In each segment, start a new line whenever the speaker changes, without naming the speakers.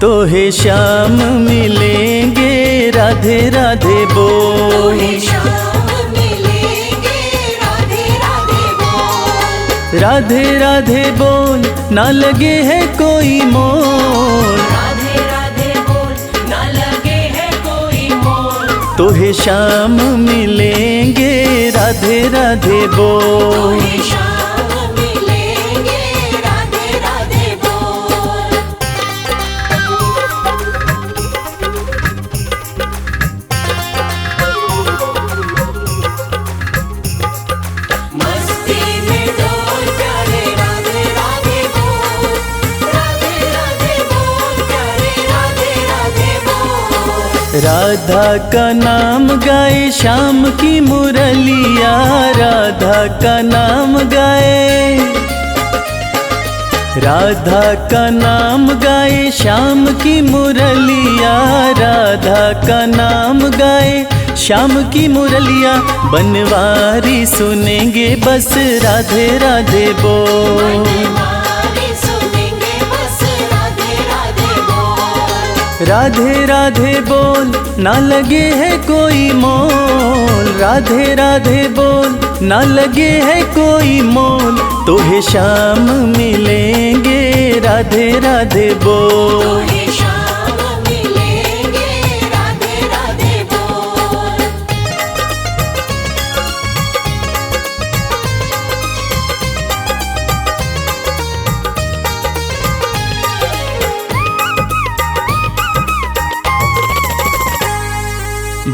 तो हे श्याम मिलेंगे राधे राधे बोल। राधे राधे बोल ना लगे है कोई मोल।
राधे राधे बोल ना लगे है कोई मोल।
तो हे श्याम मिलेंगे राधे राधे बोल।
श्याम मिलेंगे राधे राधे बोल। मस्ती में डोल प्यारे राधे राधे बोल। राधे राधे बोल प्यारे राधे राधे बोल।
राधा का नाम गाए श्याम की मुरलिया। राधा का नाम गाए। राधा का नाम गाए श्याम की मुरलिया। राधा का नाम गाए श्याम की मुरलिया। बनवारी सुनेंगे बस राधे राधे बोल।
बनवारी सुनेंगे बस राधे राधे बोल।
राधे राधे बोल ना लगे है कोई मोल। राधे राधे बोल ना लगे है कोई मोल। तो हे श्याम मिलेंगे राधे राधे बोल।
श्याम मिलेंगे राधे राधे बोल।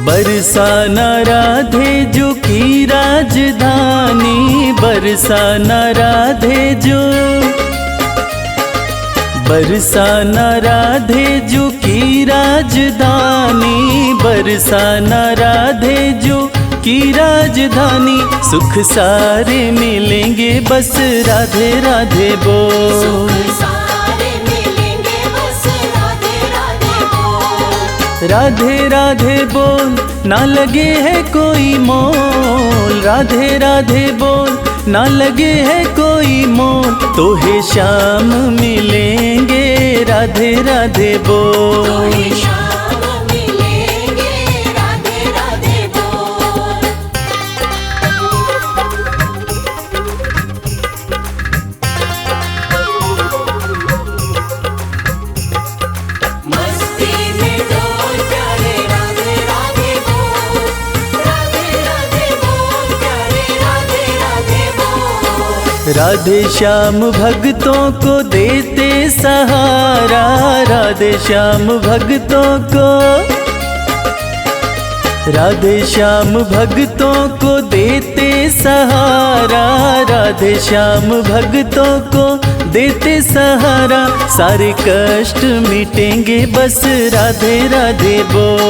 बरसाना राधे जो की राजधानी। बरसाना राधे जो। बरसाना राधे जो की राजधानी। बरसाना राधे जो की राजधानी। सुख सारे मिलेंगे बस राधे राधे बोल।
सारे मिलेंगे बस राधे राधे बोल।
राधे राधे बोल ना लगे है कोई मोल। राधे राधे बोल ना लगे है कोई मोल। तो हे श्याम मिलेंगे राधे राधे बोल।
श्याम मिलेंगे राधे राधे बोल। मस्ती में डोल प्यारे राधे राधे बोल। राधे राधे बोल प्यारे राधे राधे बोल।
राधे श्याम भक्तों को देते सहारा। राधे श्याम भक्तों को। राधे श्याम भक्तों को देते सहारा। राधे श्याम भक्तों को देते सहारा। सारे कष्ट मिटेंगे बस राधे राधे बोल।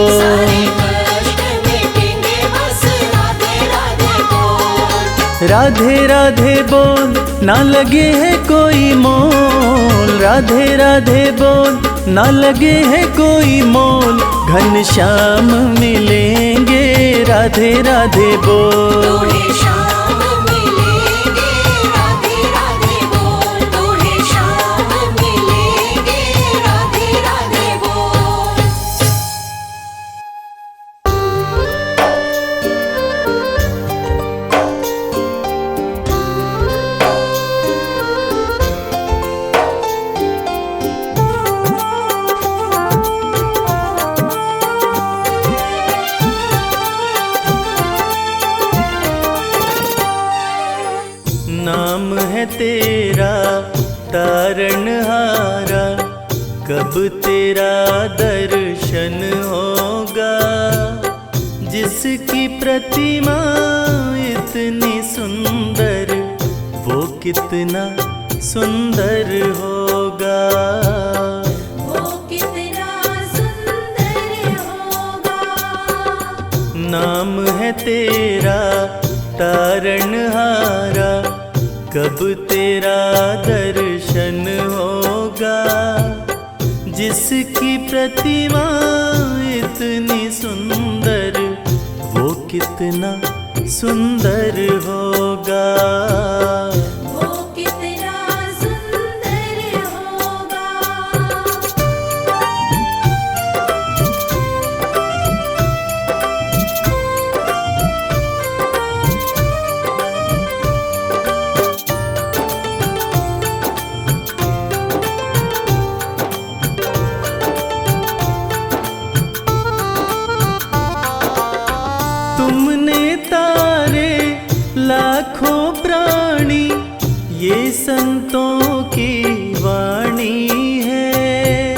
कष्ट मिटेंगे बस राधे राधे बोल।
राधे राधे बोल ना लगे है कोई मोल। राधे राधे बोल ना लगे है कोई मोल। घन श्याम मिलेंगे राधे राधे बोल।
श्याम मिलेंगे राधे राधे बोल। श्याम मिलेंगे राधे राधे बोल।
नाम है तेरा तारणहारा। कब तेरा दर्शन होगा। जिसकी प्रतिमा इतनी सुंदर वो कितना सुंदर होगा।
वो कितना सुंदर होगा।
नाम है तेरा तारणहारा। कब तेरा दर्शन होगा। जिसकी प्रतिमा इतनी सुंदर वो कितना सुंदर होगा।
वो कितना सुंदर होगा।
संतों की वाणी है,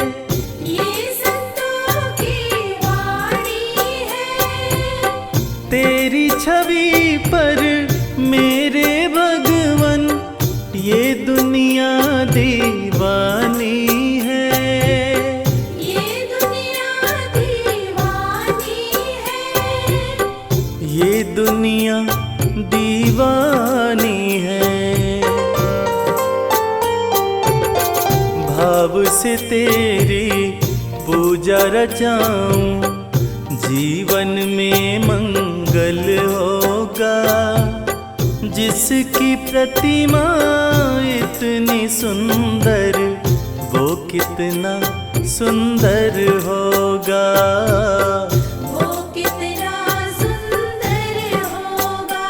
ये संतों की वाणी है।
तेरी छवि पर मेरे भगवन ये दुनिया दीवानी है,
ये दुनिया दीवानी है।
ये दुनिया दीवानी है। भाव से तेरी पूजा रचाऊं, जीवन में मंगल होगा। जिसकी प्रतिमा इतनी सुंदर, वो कितना सुंदर होगा।
वो कितना सुंदर होगा।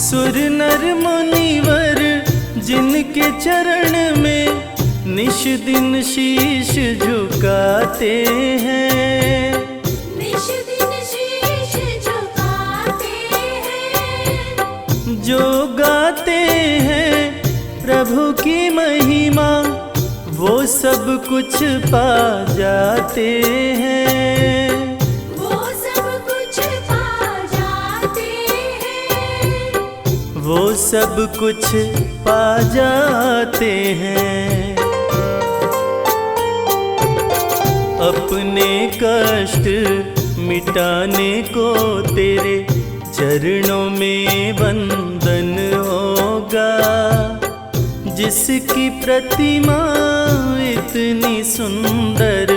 सुर नर मुनिवर जिनके चरण में निश दिन शीश झुकाते हैं,
निश दिन शीश झुकाते हैं।
जो गाते हैं प्रभु की महिमा, वो सब कुछ पा जाते हैं,
वो सब कुछ पा जाते हैं।
वो सब कुछ पा जाते हैं। अपने कष्ट मिटाने को तेरे चरणों में वंदन होगा। जिसकी प्रतिमा इतनी सुंदर,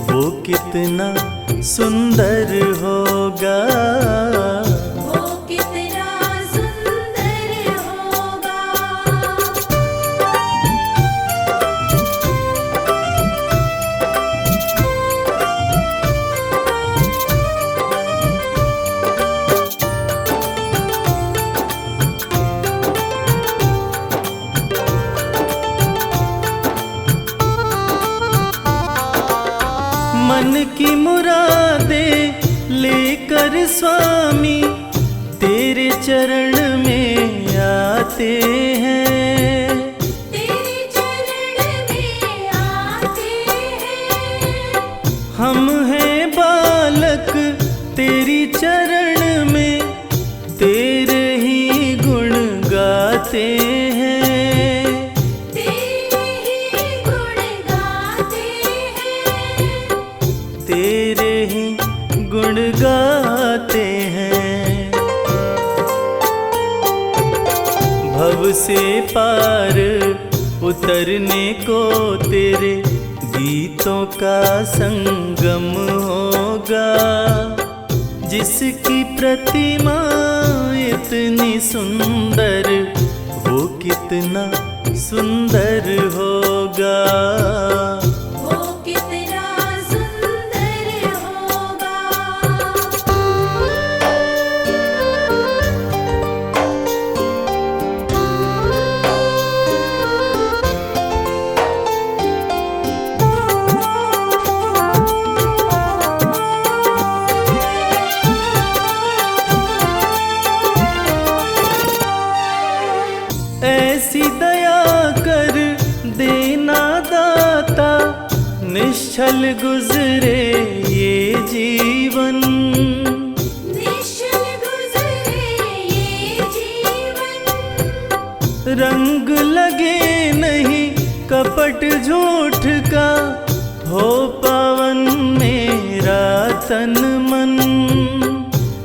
वो कितना सुंदर होगा।
वो कितना सुंदर होगा।
मन की मुरादे लेकर स्वामी तेरे चरण में आते हैं,
तेरे चरण में आते हैं।
हम हैं बालक तेरी चरण में, तेरे ही गुण गाते हैं,
तेरे ही गुण गाते हैं।
तेरे ही गुण गाते हैं। भव से पार उतरने को तेरे गीतों का संगम होगा। जिसकी प्रतिमा इतनी सुंदर, वो कितना सुंदर होगा।
वो कितना सुंदर होगा।
ऐसी दया कर देना दाता, निश्चल गुजरे ये जीवन।
निश्चल गुजरे ये जीवन।
रंग लगे नहीं कपट झूठ का, हो पावन मेरा तन मन।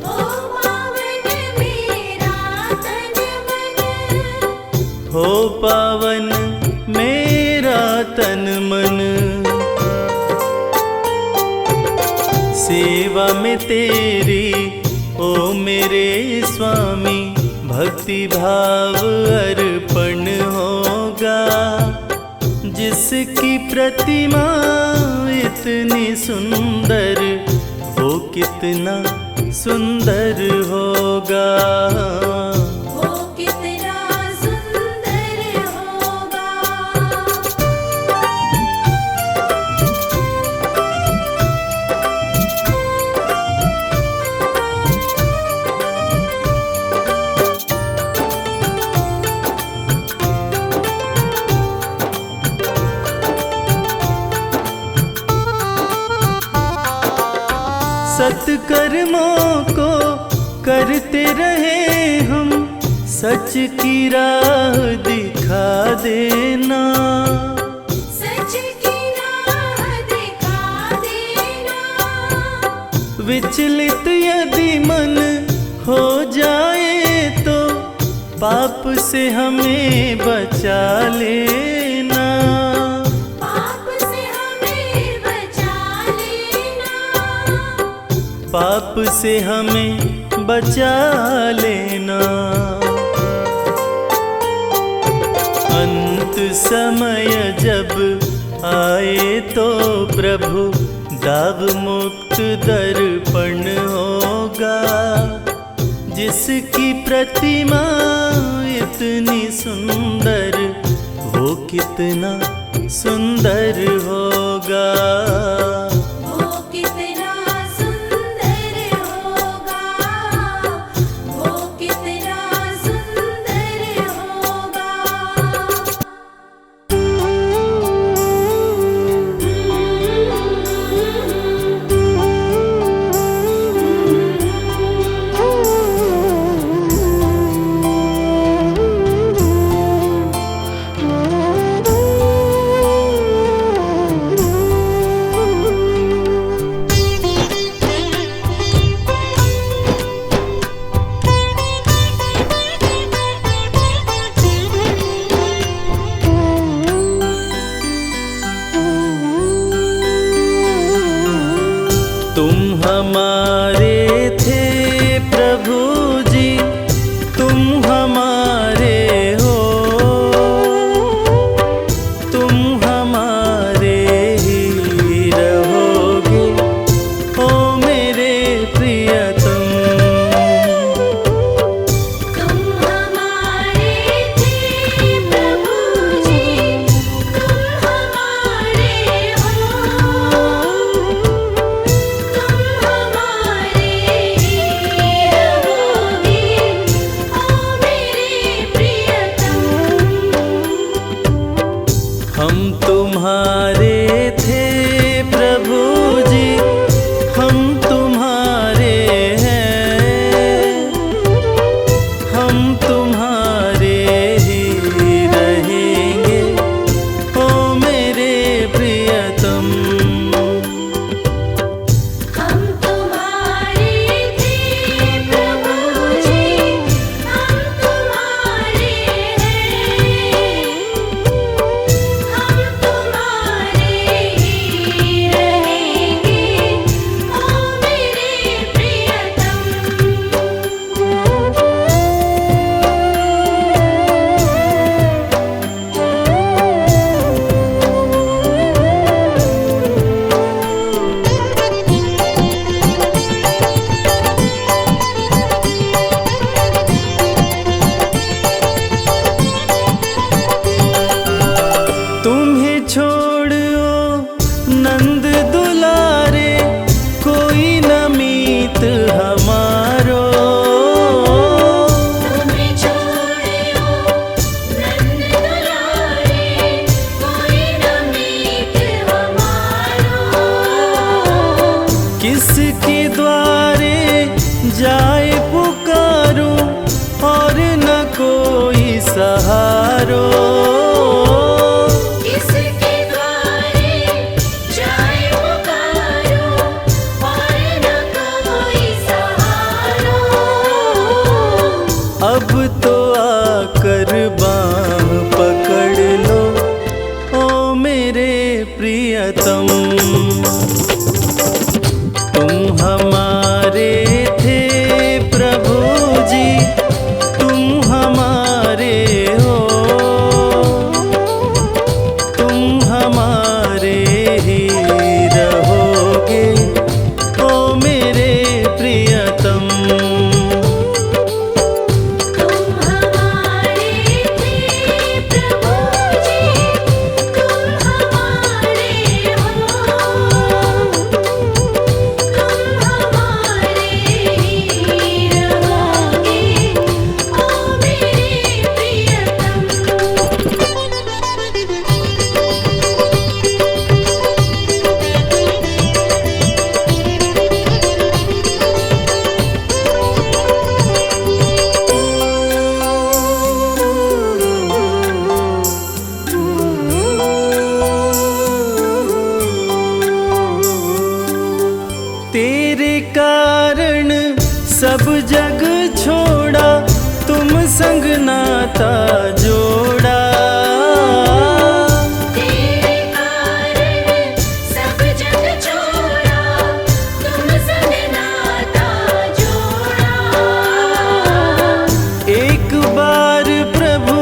ओ पावन मेरा तन मन।
हो पावन मेरा तन मन। सेवा में तेरी ओ मेरे स्वामी, भक्ति भाव अर्पण होगा। जिसकी प्रतिमा इतनी सुंदर, वो कितना सुंदर होगा।
वो कितना सुंदर होगा।
सत्कर्मों को करते रहे हम, सच की राह दिखा देना।
सच की राह दिखा देना।
विचलित यदि मन हो जाए तो पाप से हमें बचा लेना।
पाप से हमें बचा लेना।
पाप से हमें बचा लेना। अंत समय जब आए तो प्रभु दाव मुक्त दर्पण होगा। जिसकी प्रतिमा इतनी सुंदर, वो कितना सुंदर होगा।
वो कितना सुंदर होगा। वो कितना सुंदर होगा।
तुम हमारे थे प्रभु जी, तुम हमारे हो। तुम हमारे ही रहोगे, ओ मेरे प्रियतम।
तुम हमारे थे प्रभु जी, तुम हमारे हो। तुम हमारे ही रहोगे, ओ मेरे प्रियतम।
हम तुम्हारे थे प्रभु जी, हम तुम्हारे हैं। हम तुम्हारे ही रहेंगे, ओ मेरे प्रियतम।
हम तुम्हारे थे प्रभु जी, हम तुम्हारे हैं। हम तुम्हारे ही रहेंगे, ओ मेरे प्रियतम।
तुम्हें छोड़ो नंद दुलारे, कोई न मीत हमारो।
तुम्हें छोड़ो नंद दुलारे, कोई न मीत हमारो।
किसके द्वारे जाए पुकारूं, और न कोई सहारो।
किसके द्वारे जाए पुकारो, और न कोई सहारो।
अब तो आकर बाँह पकड़ लो, ओ मेरे प्रियतम। तुम हमारे थे प्रभु जी, तुम हमारे हो। तुम हमारे ही रहोगे, ओ मेरे प्रियतम। तेरे कारण सब जग छोड़ा, तुम संग नाता जोड़ा।
तेरे कारण सब जग छोड़ा, तुम संग नाता जोड़ा।
एक बार प्रभु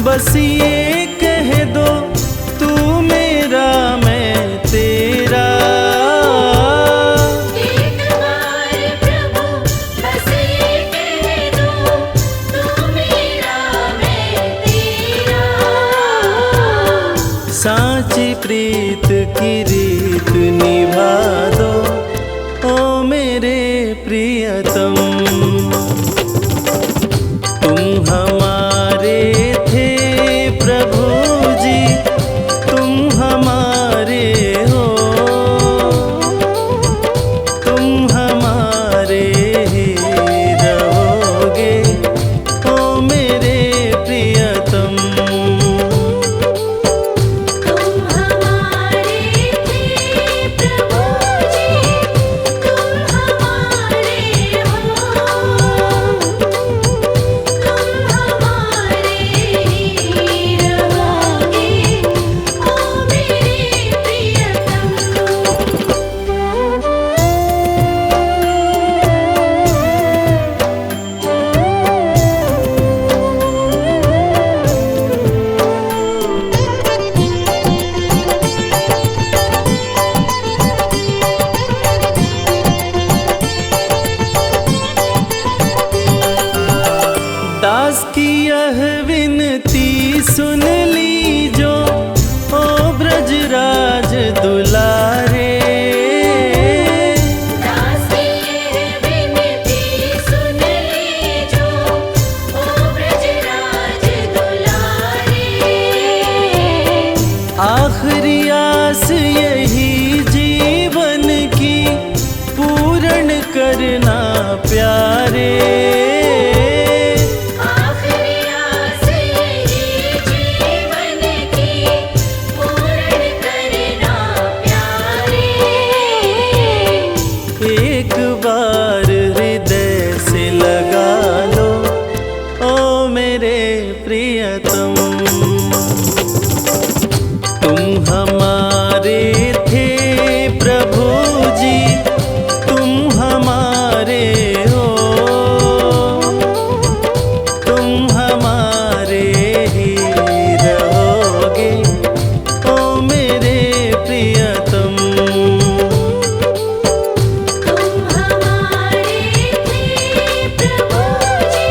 बस ये कह दो, तू मेरा मैं तेरा।
एक बार प्रभु बस ये कह दो, तू मेरा मैं तेरा।
साची प्रीत की रीत निभा दो, ओ मेरे प्रियतम। तुम हमारे थे प्रभु जी, तुम हमारे हो, तुम हमारे ही रहोगे, ओ मेरे प्रियतम।
तुम हमारे थे प्रभु जी, तुम हमारे हो, तुम हमारे ही रहोगे, ओ मेरे प्रियतम।
दास की यह विनती सुन लीजो, ओ ब्रजराज दुलारे।
दास की यह विनती सुन लीजो, ओ ब्रजराज दुलारे।
आखिरी आस यही जीवन की, पूर्ण करना प्यारे।
आखिरी आस यही जीवन की, पूर्ण करना प्यारे।
एक बार हृदय से लगा लो, ओ मेरे प्रियतम। तुम हमारे थे प्रभु जी, तुम हमारे हो, तुम हमारे ही रहोगे, ओ मेरे प्रियतम।
तुम हमारे थे प्रभु जी,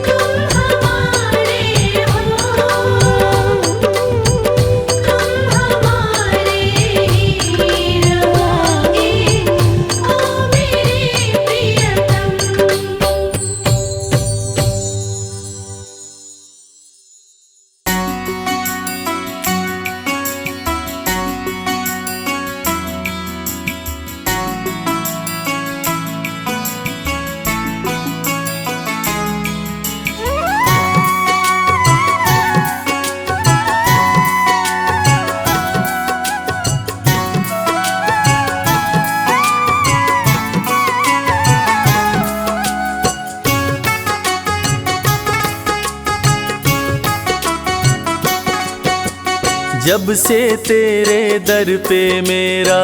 तुम हमारे हो, तुम हमारे ही रहोगे, ओ मेरे प्रियतम।
जब से तेरे दर पे मेरा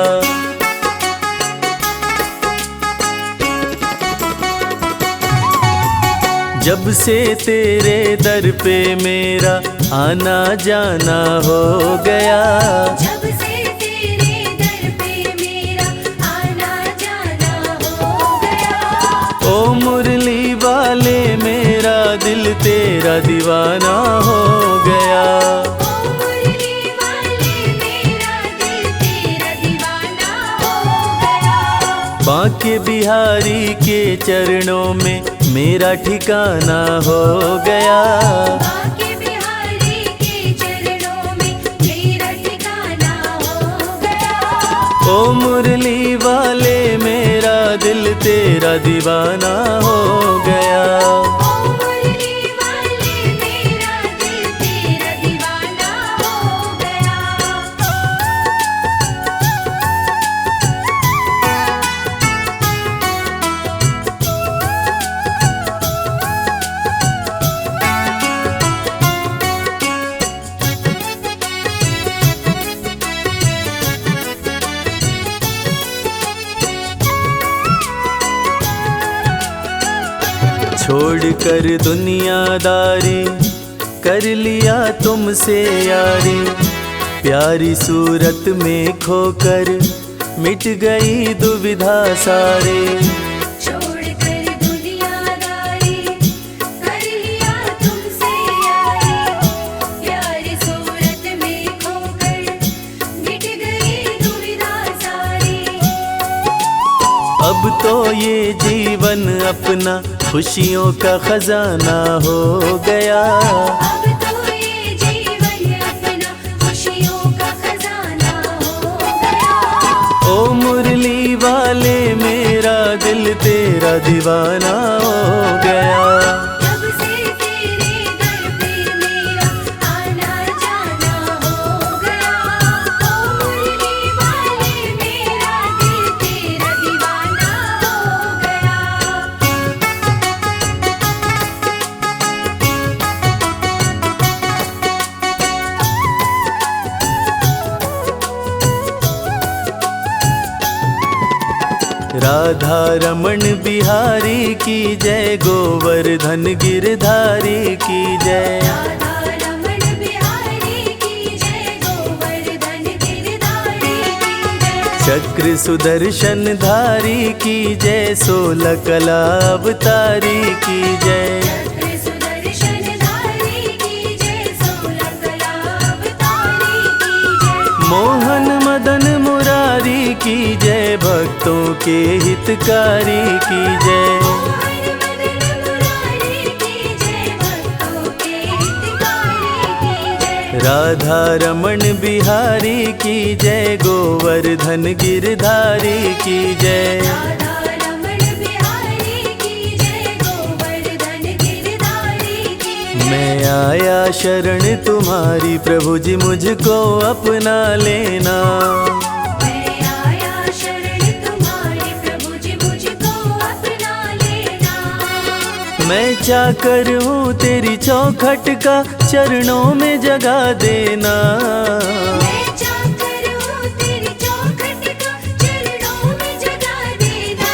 जब से तेरे दर पे मेरा आना जाना हो गया।
जब से तेरे दर पे मेरा आना जाना हो गया।
ओ मुरली वाले मेरा दिल तेरा दीवाना हो गया।
ओ मुरली वाले मेरा दिल तेरा दीवाना हो गया।
बांके बिहारी के चरणों में मेरा ठिकाना हो गया।
बांके बिहारी के चरणों में मेरा ठिकाना हो गया।
ओ मुरली वाले मेरा दिल तेरा दीवाना हो गया।
ओ मुरली वाले मेरा दिल तेरा दीवाना हो गया।
छोड़कर दुनियादारी कर लिया तुमसे यारी, प्यारी सूरत में खोकर मिट गई दुविधा सारे।
छोड़कर दुनियादारी कर लिया तुमसे यारी, प्यारी सूरत में खोकर मिट गई दुविधा सारी।
अब तो ये जीवन अपना खुशियों का खजाना हो गया।
अब तो ये जीवन अपना खुशियों का खजाना हो गया।
ओ मुरली वाले मेरा दिल तेरा दीवाना हो गया।
जब से तेरे दर पे मेरा आना जाना हो गया। ओ मुरली वाले मेरा दिल तेरा दीवाना हो गया।
राधा रमण बिहारी की जय, गोवर्धन गिरधारी की जय।
राधा रमण बिहारी की जय, गोवर्धन गिरधारी की जय।
चक्र सुदर्शन धारी की जय, 16 कला अवतारी की जय।
चक्र सुदर्शन धारी की जय, 16 कला अवतारी की जय।
मोहन मदन मुरारी की जय, भक्तों के हितकारी की जय।
मोहन मदन मुरारी की जय, भक्तों के हितकारी की जय।
राधा रमण बिहारी की जय, गोवर्धन गिरधारी की जय।
राधा रमण बिहारी की जय, गोवर्धन गिरधारी की जय।
मैं आया शरण तुम्हारी, प्रभु जी मुझको अपना लेना।
मैं आया शरण तुम्हारी, प्रभु जी मुझको अपना लेना।
मैं चाकर हूँ तेरी चौखट का, चरणों में जगा देना।
मैं चाकर हूँ तेरी चौखट का, चरणों में जगा देना।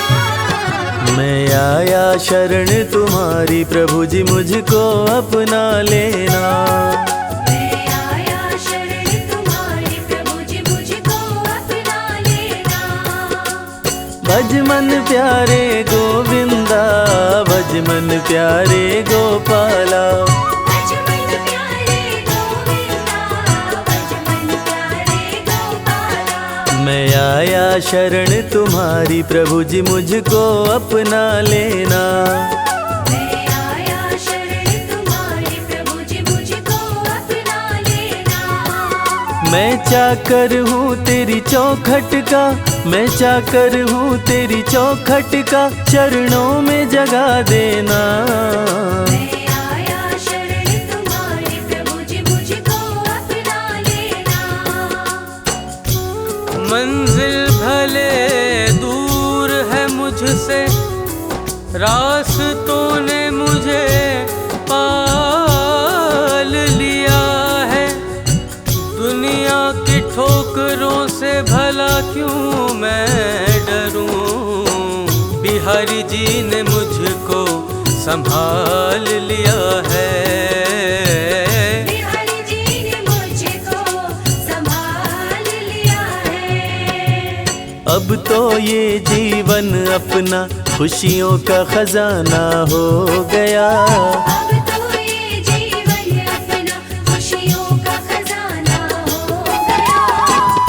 मैं आया शरण तुम्हारी, प्रभु जी मुझको अपना लेना।
मैं आया शरण तुम्हारी, प्रभु जी मुझको अपना लेना।
भज मन प्यारे गोविंदा, भज मन प्यारे गोपाला।
भज मन प्यारे गोविंदा, भज मन प्यारे गोपाला।
मैं आया शरण तुम्हारी, प्रभु जी मुझको अपना लेना।
मैं आया शरण तुम्हारी, प्रभु जी मुझको अपना लेना।
मैं चाकर हूँ तेरी चौखट का, मैं चाकर हूँ तेरी चौखट का, चरणों में जगा देना।
मैं आया शरण तुम्हारी, प्रभु जी मुझको अपना लेना।
मंजिल भले दूर है मुझसे, रास्तों ने मुझे पाल लिया है। दुनिया की ठोकरों से भला क्यों मैं डरूं, बिहारी जी ने मुझको संभाल लिया है।
बिहारी जी ने मुझको संभाल लिया है।
अब तो ये जीवन अपना खुशियों का खजाना हो गया।
अब तो ये जीवन अपना खुशियों का खजाना हो गया।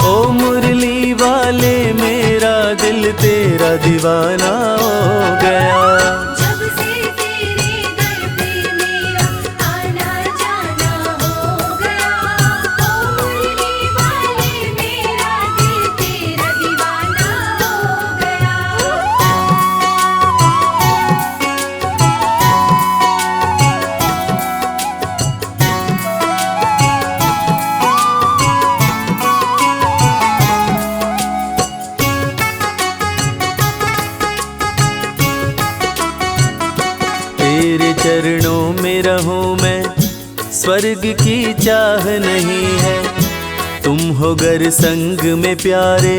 ओ मुरली वाले मेरा दिल तेरा दीवाना हो गया।
जब से तेरे दर पे मेरा आना जाना हो गया। ओ मुरली वाले मेरा दिल तेरा दीवाना हो गया।
तेरे चरणों में रहूं मैं, स्वर्ग की चाह नहीं है। तुम हो गर संग में प्यारे,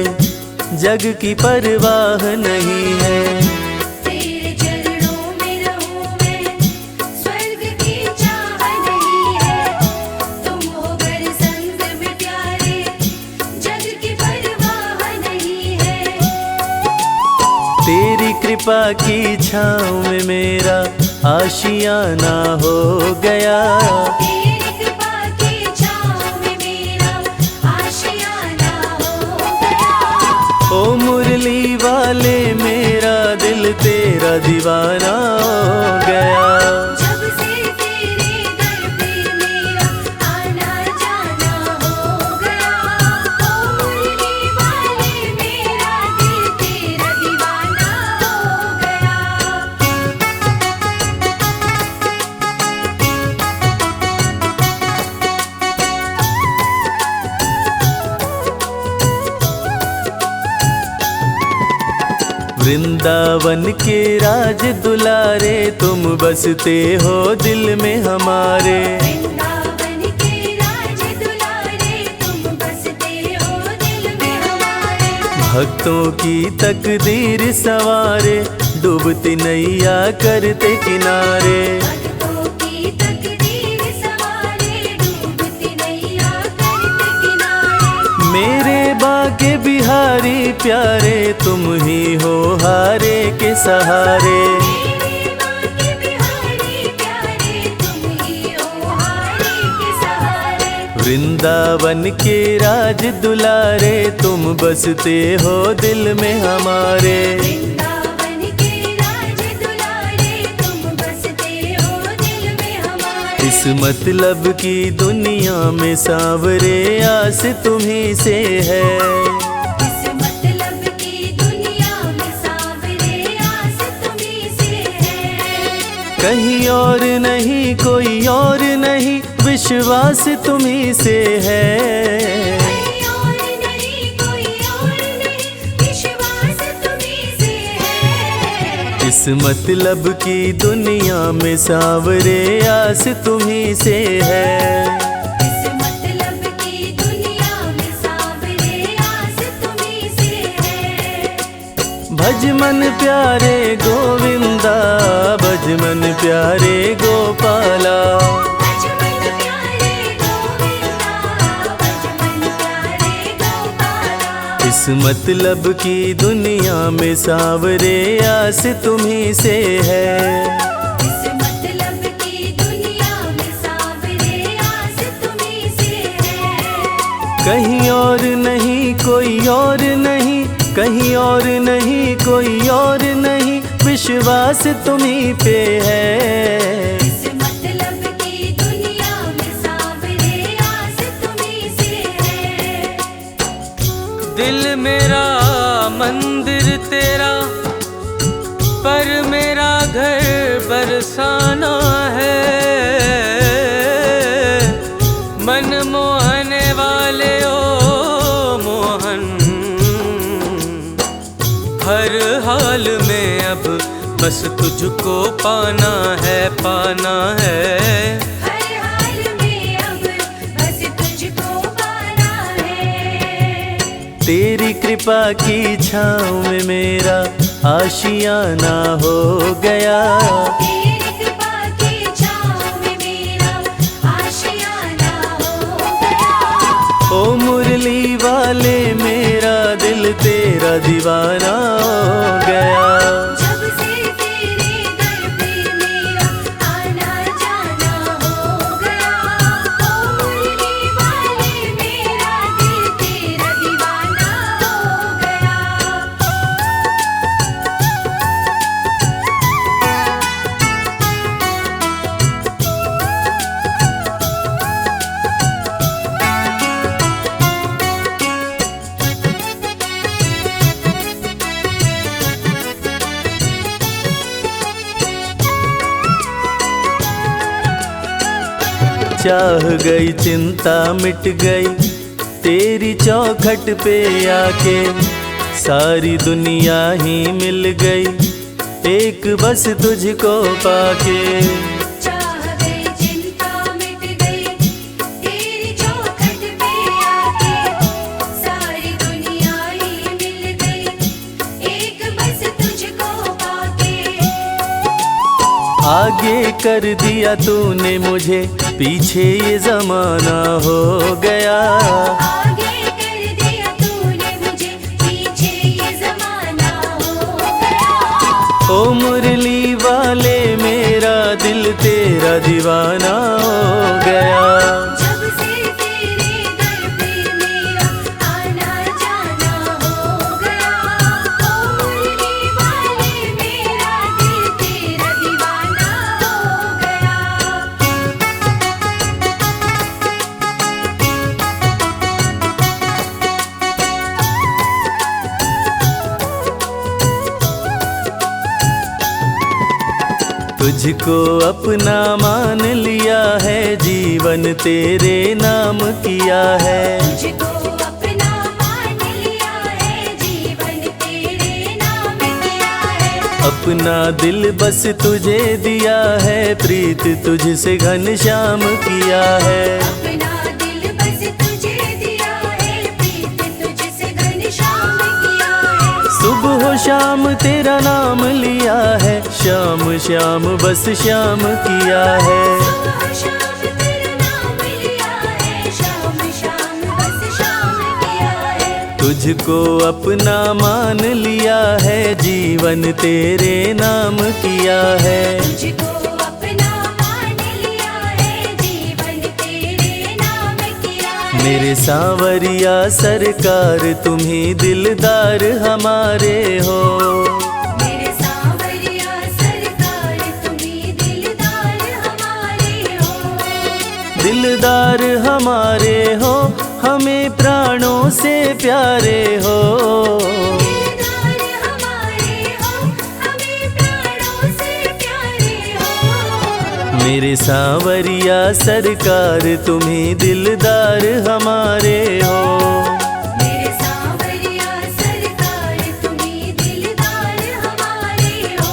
जग की परवाह नहीं है।
तेरे चरणों में रहूं मैं,
तेरी कृपा की छाँव में मेरा आशियाना हो गया।
तेरी कृपा की छाँव में मेरा आशियाना हो गया।
ओ मुरली वाले मेरा दिल तेरा दीवाना हो गया।
जब से तेरे दर पे मेरा आना जाना हो गया। ओ मुरली वाले मेरा दिल तेरा दीवाना हो गया।
वृंदावन के राज दुलारे तुम बसते हो दिल में हमारे।
वृंदावन के राज दुलारे तुम बसते हो दिल में हमारे।
भक्तों की तकदीर सवारे डूबती नैया करते किनारे।
भक्तों की तकदीर सवारे डूबती नैया करते किनारे।
मेरे बाके बिहारी प्यारे तुम ही हो हारे के सहारे।
मेरे माँ के बिहारी प्यारे तुम ही हो हारे के सहारे।
वृंदावन के राज दुलारे तुम बसते हो दिल में हमारे।
वृंदावन के राज दुलारे तुम बसते हो दिल में हमारे।
इस मतलब की दुनिया में सांवरे आस तुम्ही से है।
इस मतलब की दुनिया में सांवरे आस तुम्ही से है।
कहीं और नहीं कोई और नहीं विश्वास तुम्ही से है।
कोई और नहीं कोई और नहीं विश्वास तुम्ही से है।
इस मतलब की दुनिया में सांवरे आस तुम्ही से है।
इस मतलब की दुनिया में सांवरे आस तुम्ही से है।
भज मन प्यारे गोविंदा भज मन प्यारे गोपाला।
भज मन प्यारे गोविंदा भज मन प्यारे गोपाला।
इस मतलब की दुनिया में सांवरे आस तुम्ही से है।
इस मतलब की दुनिया में सांवरे आस तुम्ही से है।
कहीं और नहीं कोई और नहीं कहीं और नहीं कोई और नहीं विश्वास तुम्ही पे है।
इस मतलब की दुनिया में सांवरे आस तुम्ही से है।
दिल मेरा मंदिर तेरा पर मेरा घर बरसाना है। मन मोहने वाले ओ मोहन हर हाल में अब बस तुझको पाना है पाना है।
हर हाल में अब बस तुझको पाना है।
तेरी कृपा की छाँव में मेरा आशियाना हो गया।
तेरी कृपा की छाँव में मेरा आशियाना हो गया।
ओ मुरली वाले मेरा दिल तेरा दीवाना हो गया।
जब से तेरे दर पे मेरा आना जाना हो गया। ओ मुरली वाले मेरा दिल तेरा दीवाना हो गया।
चाह गई चिंता मिट गई तेरी चौखट पे आके। सारी दुनिया ही मिल गई एक बस तुझको पाके।
चाह गई चिंता मिट गई तेरी चौखट पे आके। सारी दुनिया ही मिल गई एक बस तुझको पाके।
आगे कर दिया तूने मुझे पीछे ये जमाना हो गया।
आगे कर दिया तूने मुझे पीछे ये जमाना हो गया।
ओ मुरली वाले मेरा दिल तेरा दीवाना हो गया।
जब से तेरे दर पे मेरा आना जाना हो गया, ओ मुरली वाले मेरा दिल तेरा दीवाना हो गया।
तुझको अपना मान लिया है, जीवन तेरे नाम किया है।
तुझको अपना मान लिया है, जीवन तेरे नाम किया है।
अपना दिल बस तुझे दिया है, प्रीत तुझसे घनश्याम किया है।
अपना दिल बस तुझे दिया है, प्रीत तुझसे घनश्याम किया है।
सुबह हो शाम तेरा नाम लिया है, श्याम श्याम बस श्याम किया है।
सुबह शाम तेरा नाम लिया है, शाम शाम बस शाम किया है।
तुझको अपना मान लिया है, जीवन तेरे नाम किया है।
तुझको अपना मान लिया है, जीवन तेरे नाम किया है।
मेरे सांवरिया सरकार तुम्ही दिलदार हमारे हो।
मेरे सांवरिया सरकार तुम्ही दिलदार हमारे हो।
दिलदार हमारे हो, हमें प्राणों से प्यारे हो।
दिलदार हमारे हो, हमें प्राणों से प्यारे हो।
मेरे सांवरिया सरकार तुम्ही दिलदार हमारे हो।
मेरे सांवरिया सरकार तुम्ही दिलदार हमारे हो।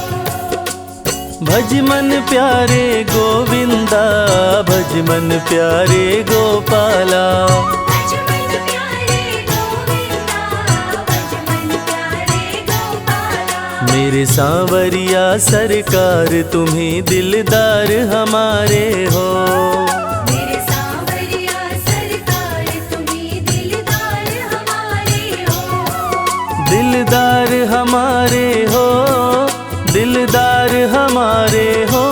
भज मन प्यारे गोविंदा, भज मन प्यारे गोपाला।
भज मन प्यारे गोविंदा, भज मन प्यारे गोपाला।
मेरे सांवरिया सरकार तुम्ही दिलदार हमारे हो।
मेरे सांवरिया सरकार तुम्ही दिलदार हमारे हो।
दिलदार हमारे हो, दिलदार हमारे हो,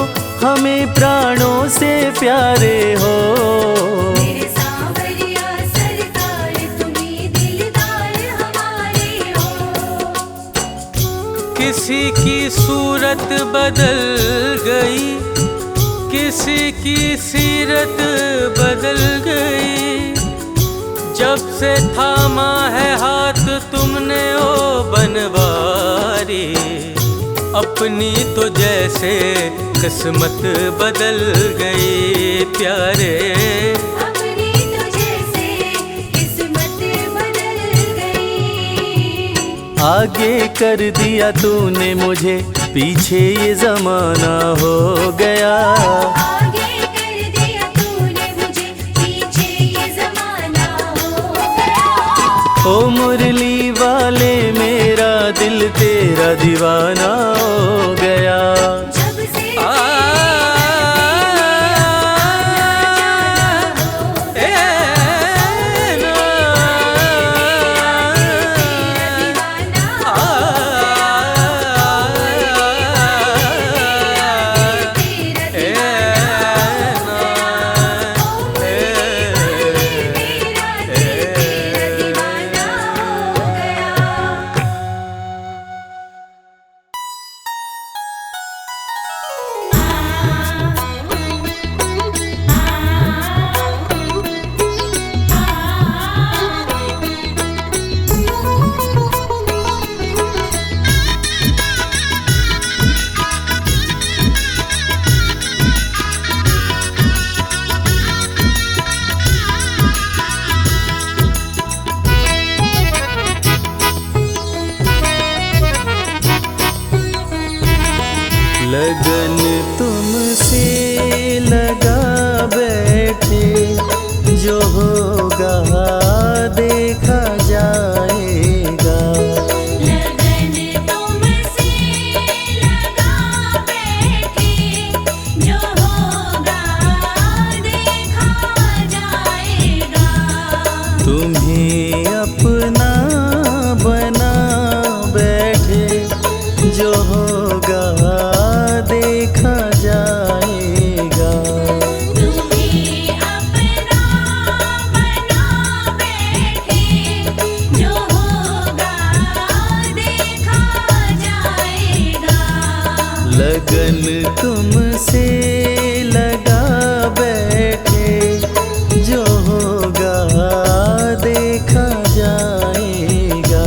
हमें प्राणों से प्यारे हो।
मेरे सांवरिया सरकार तुम्ही दिलदार हमारे हो।
किसी की सूरत बदल गई, किसी की सीरत बदल गई। जब से थामा है हाथ तुमने ओ बनवारी, अपनी तो जैसे किस्मत बदल गई प्यारे।
अपनी तो जैसे किस्मत बदल गई।
आगे कर दिया तूने मुझे, पीछे ये जमाना हो गया।
आगे कर दिया तूने मुझे, पीछे ये जमाना हो गया।
ओ मुरली वाले मेरा दिल तेरा दीवाना हो गया।
जब से
लगन तुमसे लगा बैठे, जो होगा देखा जाएगा।
लगन तुमसे लगा बैठे, जो होगा देखा जाएगा।
तुम्हें अपना बना बैठे, जो होगा लगन तुमसे लगा बैठे, जो होगा देखा जाएगा।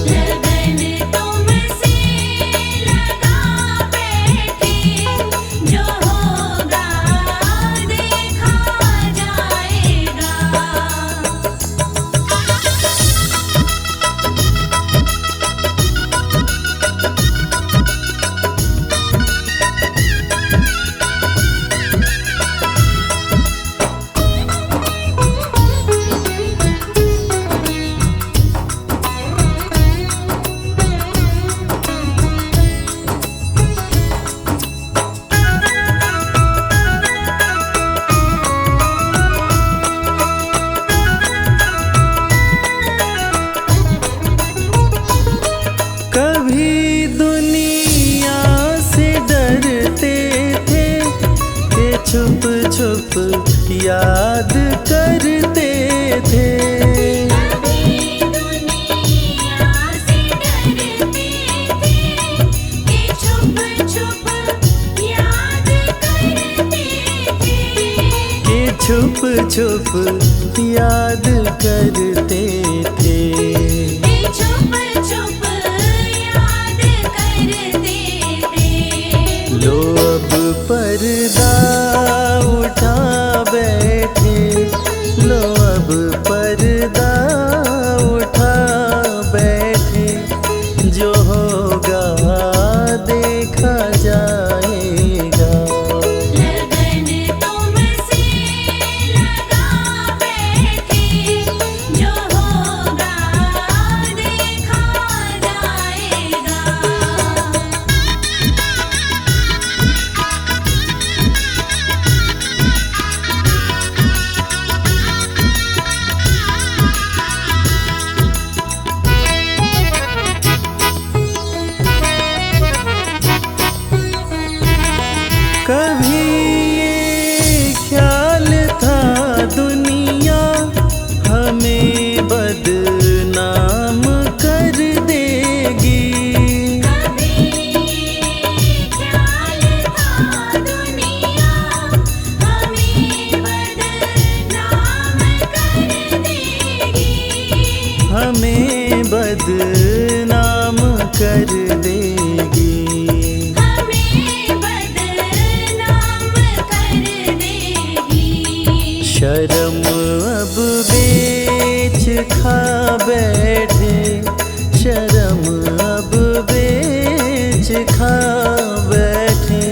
लगन तुमसे लगा बैठे, जो होगा देखा जाएगा।
कभी दुनिया से डरते थे कि छुप छुप याद करते थे।
कभी दुनिया से डरते थे कि छुप छुप याद करते थे।
कि छुप छुप याद करते थे।
कि छुप छुप याद करते थे।
लो अब पर्दा उठा बैठे, लो अब पर्दा उठा बैठे, जो होगा देखा जाएगा।
लगन तुमसे लगा बैठे, जो होगा देखा जाएगा।
कभी ये ख्याल था दुनिया हमें बदनाम कर देगी।
कभी ख्याल था दुनिया हमें बदनाम कर देगी।
हमें बदनाम कर देगी।
हमें बदनाम कर देगी।
शर्म अब बेच खा बैठे, शर्म अब बेच खा बैठे,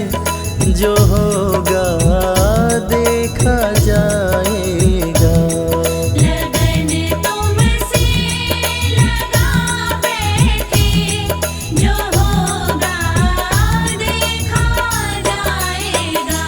जो होगा देखा जाएगा।
लगन तुमसे लगा बैठे, जो होगा देखा जाएगा।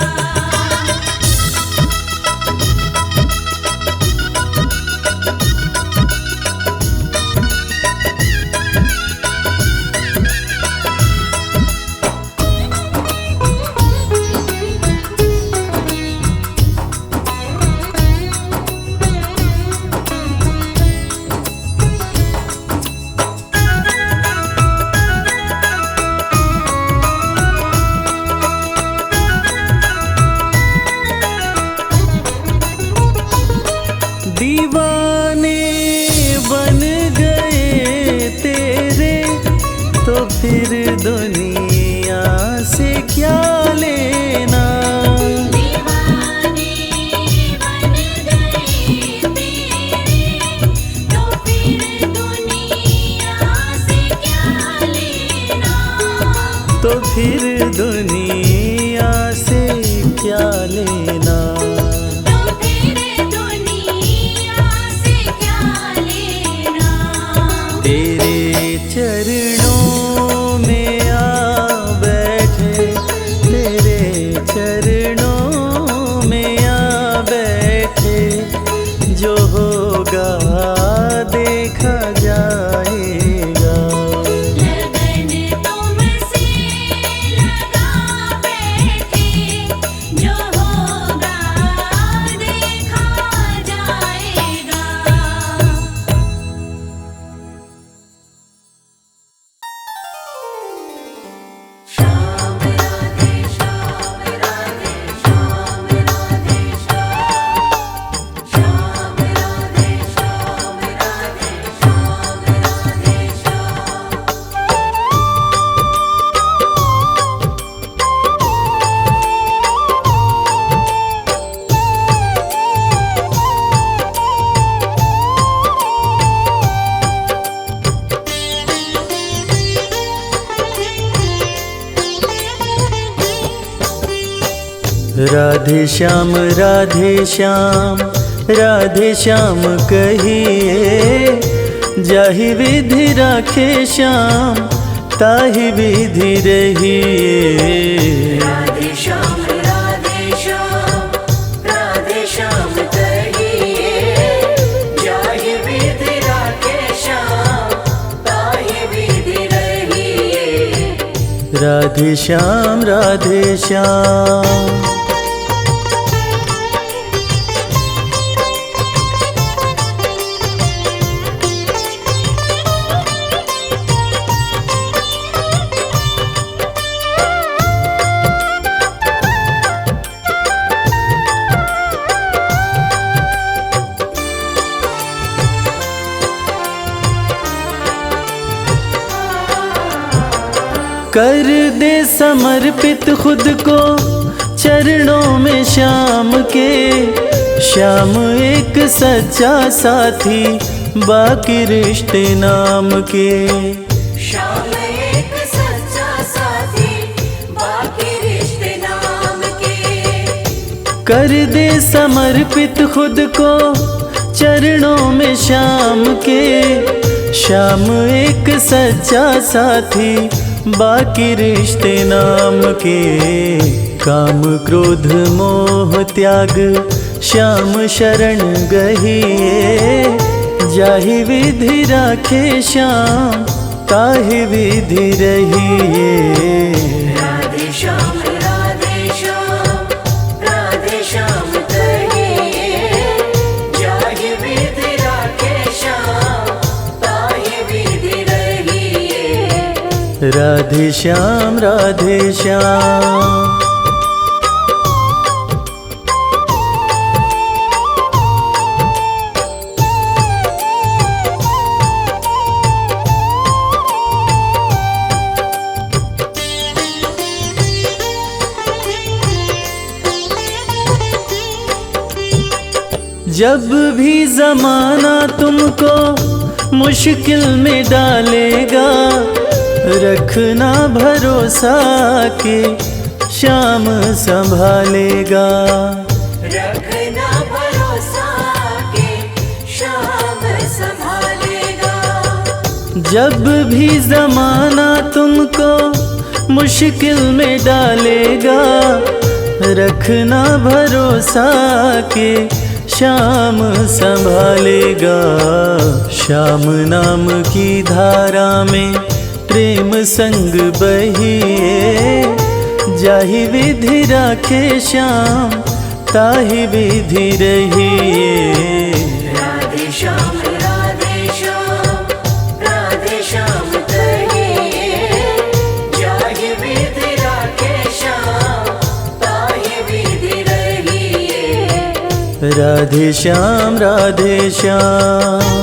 दीवाने बन गए तेरे, तो फिर दुनिया से क्या लेना।
दीवाने बन गए तेरे, तो फिर दुनिया से क्या लेना।
तो फिर दुनिया से क्या लेना।
तो फिर दुनिया से क्या लेना।
तेरे चरणों में आ बैठे, तेरे चरणों में आ बैठे, जो होगा देखा जाएगा।
लगन तुमसे लगा
राधे श्याम राधे श्याम राधे श्याम कहिए, जाहि विधि राखे श्याम ताहि विधि रहिए।
राधे श्याम कहिए, जाहि विधि राखे श्याम ताहि विधि रहिए।
राधे श्याम राधे श्याम। कर दे समर्पित खुद को चरणों में श्याम के, श्याम एक सच्चा साथी बाकी रिश्ते नाम के।
श्याम एक सच्चा साथी बाकी रिश्ते नाम के।
कर दे समर्पित खुद को चरणों में श्याम के, श्याम एक सच्चा साथी बाकी रिश्ते नाम के। काम क्रोध मोह त्याग श्याम शरण गहिए, जाहि विधि राखे श्याम ताहि विधि रहिए।
राधे श्याम कहिए, जाहि विधि राखे श्याम ताहि विधि रहिए।
राधे श्याम राधे श्याम। जब भी जमाना तुमको मुश्किल में डालेगा, रखना भरोसा के श्याम संभालेगा।
रखना भरोसा के श्याम संभालेगा।
जब भी जमाना तुमको मुश्किल में डालेगा, रखना भरोसा के श्याम संभालेगा। श्याम नाम की धारा में प्रेम संग बहिए, जाहि विधि राखे श्याम ताहि विधि रहिए।
राधे श्याम कहिए, जाहि विधि राखे श्याम ताहि विधि रहिए।
राधे श्याम राधे श्याम।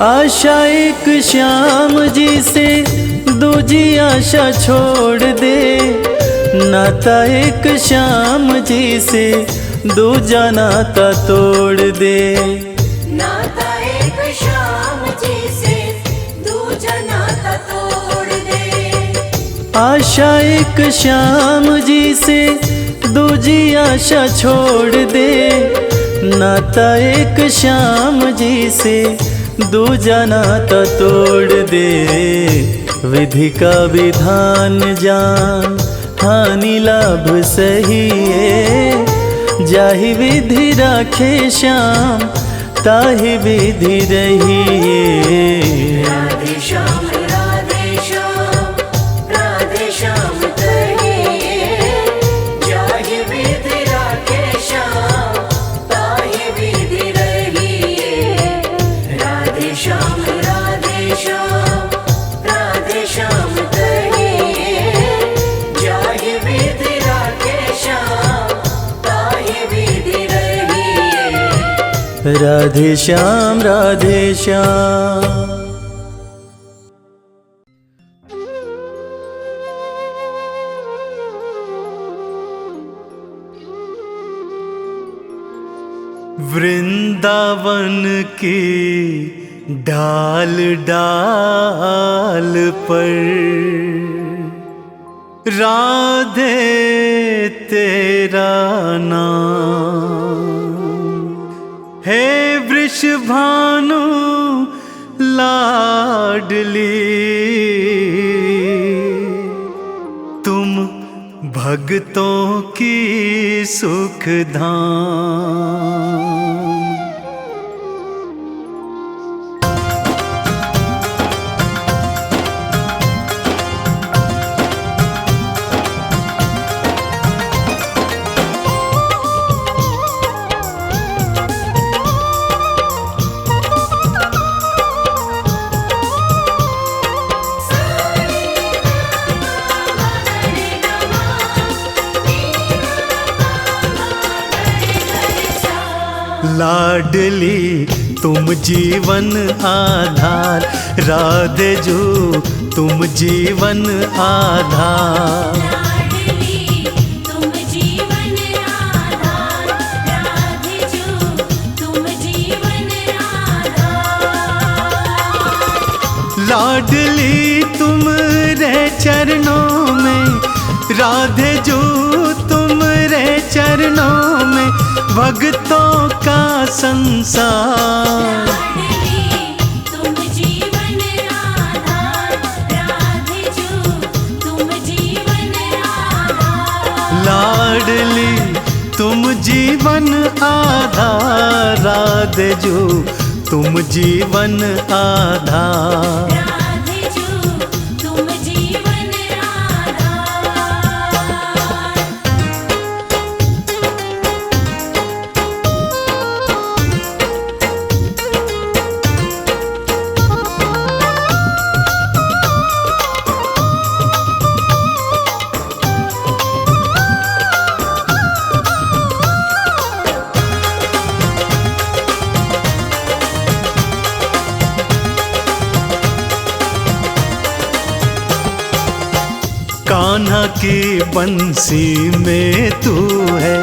आशा एक श्याम जी से दूजी आशा छोड़ दे, नाता एक श्याम जी से दूजा नाता तोड़ दे।
नाता एक श्याम जी से दूजा नाता तोड़ दे।
आशा एक श्याम जी से दूजी आशा छोड़ दे, नाता एक श्याम जी से दूजा नाता तोड़ दे। विधि का विधान जान हानि लाभ सही है, जाहि विधि राखे श्याम ताहि विधि रहिए।
राधे श्याम कहिए, जाहि विधि राखे श्याम ताहि विधि रहिए। राधे श्याम कहिए, जाहि विधि राखे श्याम ताहि विधि रहिए।
राधे श्याम राधे श्याम। वृंदावन की डाल डाल पर राधे तेरा नाम हे वृषभानु लाडली, तुम भक्तों की सुखधाम। लाडली तुम जीवन आधार, राधे जो तुम जीवन आधार।
लाडली तुम जीवन आधार, राधे जो तुम जीवन आधार।
लाडली तुम रे चरणों में, राधे जो तुम रे चरणों में, भक्तों का संसार।
लाडली तुम जीवन आधार, राधे जो तुम जीवन आधार।
लाडली तुम जीवन आधार, राधे जो तुम जीवन आधार।
राधे जो तुम जीवन आधार।
कान्हा की बंसी में तू है,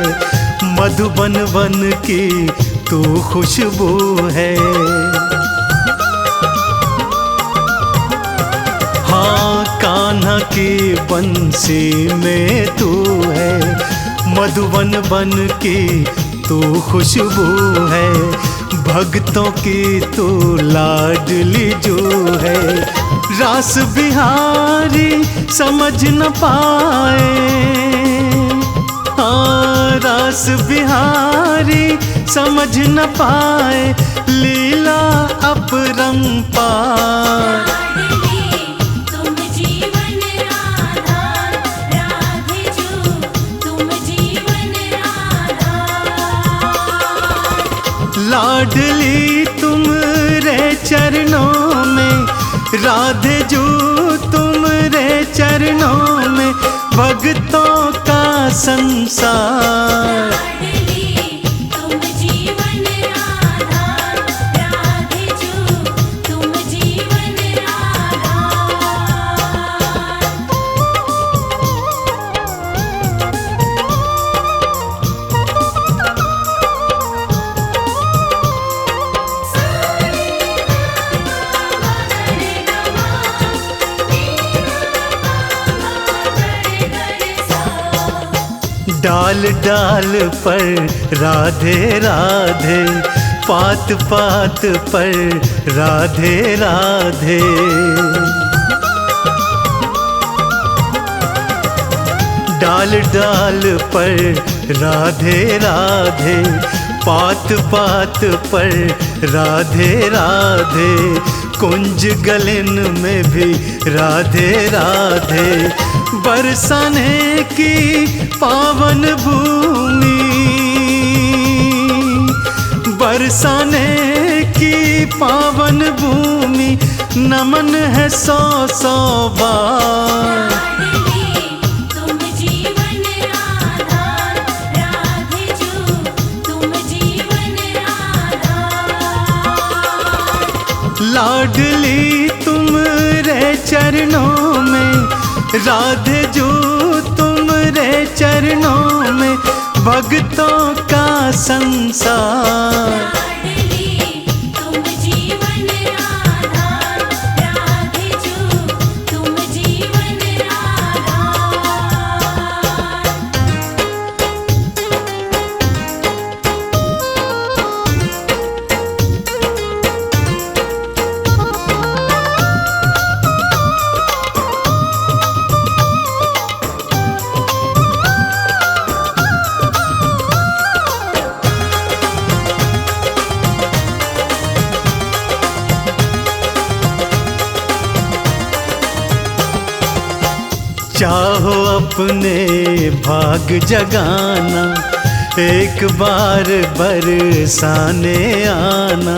मधुबन वन की तू खुशबू है। हाँ कान्हा की बंसी में तू है, मधुबन वन की तू खुशबू है। भक्तों की तू लाडली जो है, रास बिहारी समझ न पाए। हाँ रास बिहारी समझ न पाए, लीला अपरंपार।
लाडली तुम जीवन आधार, राधे जो तुम जीवन आधार।
लाडली तुम रे चरणों में, राधे जो तुम रे चरणों में, भक्तों का संसार।
लाडली तुम जीवन आधार, राधे जो तुम जीवन आधार।
डाल डाल पर राधे राधे, पात पात पर राधे राधे। डाल डाल पर राधे राधे, पात पात पर राधे राधे। कुंज गलन में भी राधे राधे, बरसाने की पावन भूमि, बरसाने की पावन भूमि, नमन है सौ सौ बार।
लाडली तुम जीवन आधार, राधे जो तुम जीवन आधार।
लाडली तुम रे चरणों में, राधे जो तुम रे चरणों में, भक्तों का संसार।
लाडली तुम जीवन आधार, राधे जो तुम जीवन आधार।
चाहो अपने भाग जगाना, एक बार बरसाने आना।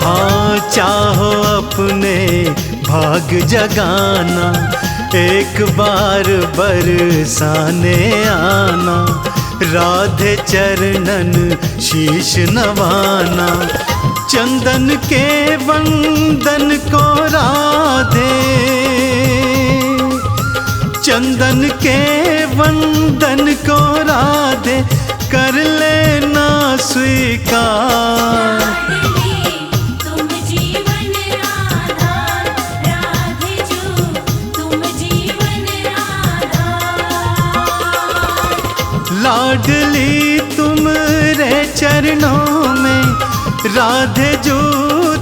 हाँ चाहो अपने भाग जगाना, एक बार बरसाने आना। राधे चरणन शीश नवाना, चंदन के वंदन को राधे, चंदन के वंदन को राधे, कर लेना स्वीकार।
लाडली तुम जीवन आधार, राधे जो तुम जीवन आधार।
लाडली तुम रे चरणों में, राधे जो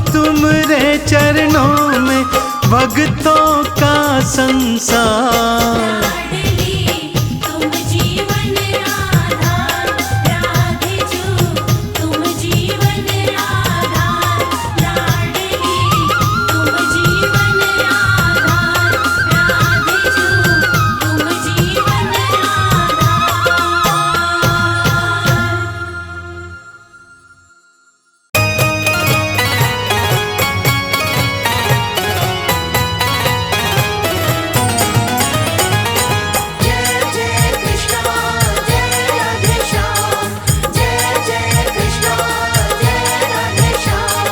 तुम रे चरणों में, भक्तों का संसार।
लाडली तुम जीवन आधार, राधे जो तुम जीवन आधार। लाडली तुम जीवन आधार, राधे जो तुम जीवन आधार। जय जय कृष्णा जय राधे श्याम, जय जय कृष्णा जय राधे श्याम।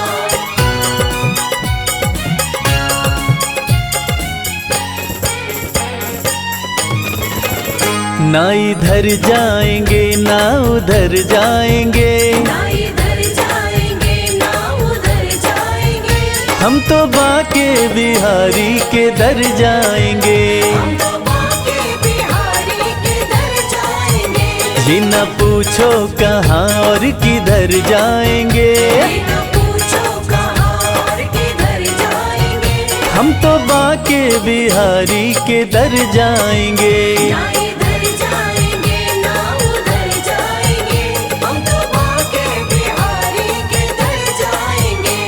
ना इधर जाएंगे ना उधर जाएंगे,
ना इधर जाएंगे ना उधर जाएंगे,
हम तो बाके बिहारी के दर जाएंगे।
हम तो बाके बिहारी के दर जाएंगे।
ये न पूछो कहाँ और किधर जाएंगे,
बिना पूछो कहाँ और किधर जाएंगे।
हम तो बाके बिहारी के दर जाएंगे।
ना इधर जाएंगे ना उधर जाएंगे, हम तो बाके बिहारी के दर जाएंगे।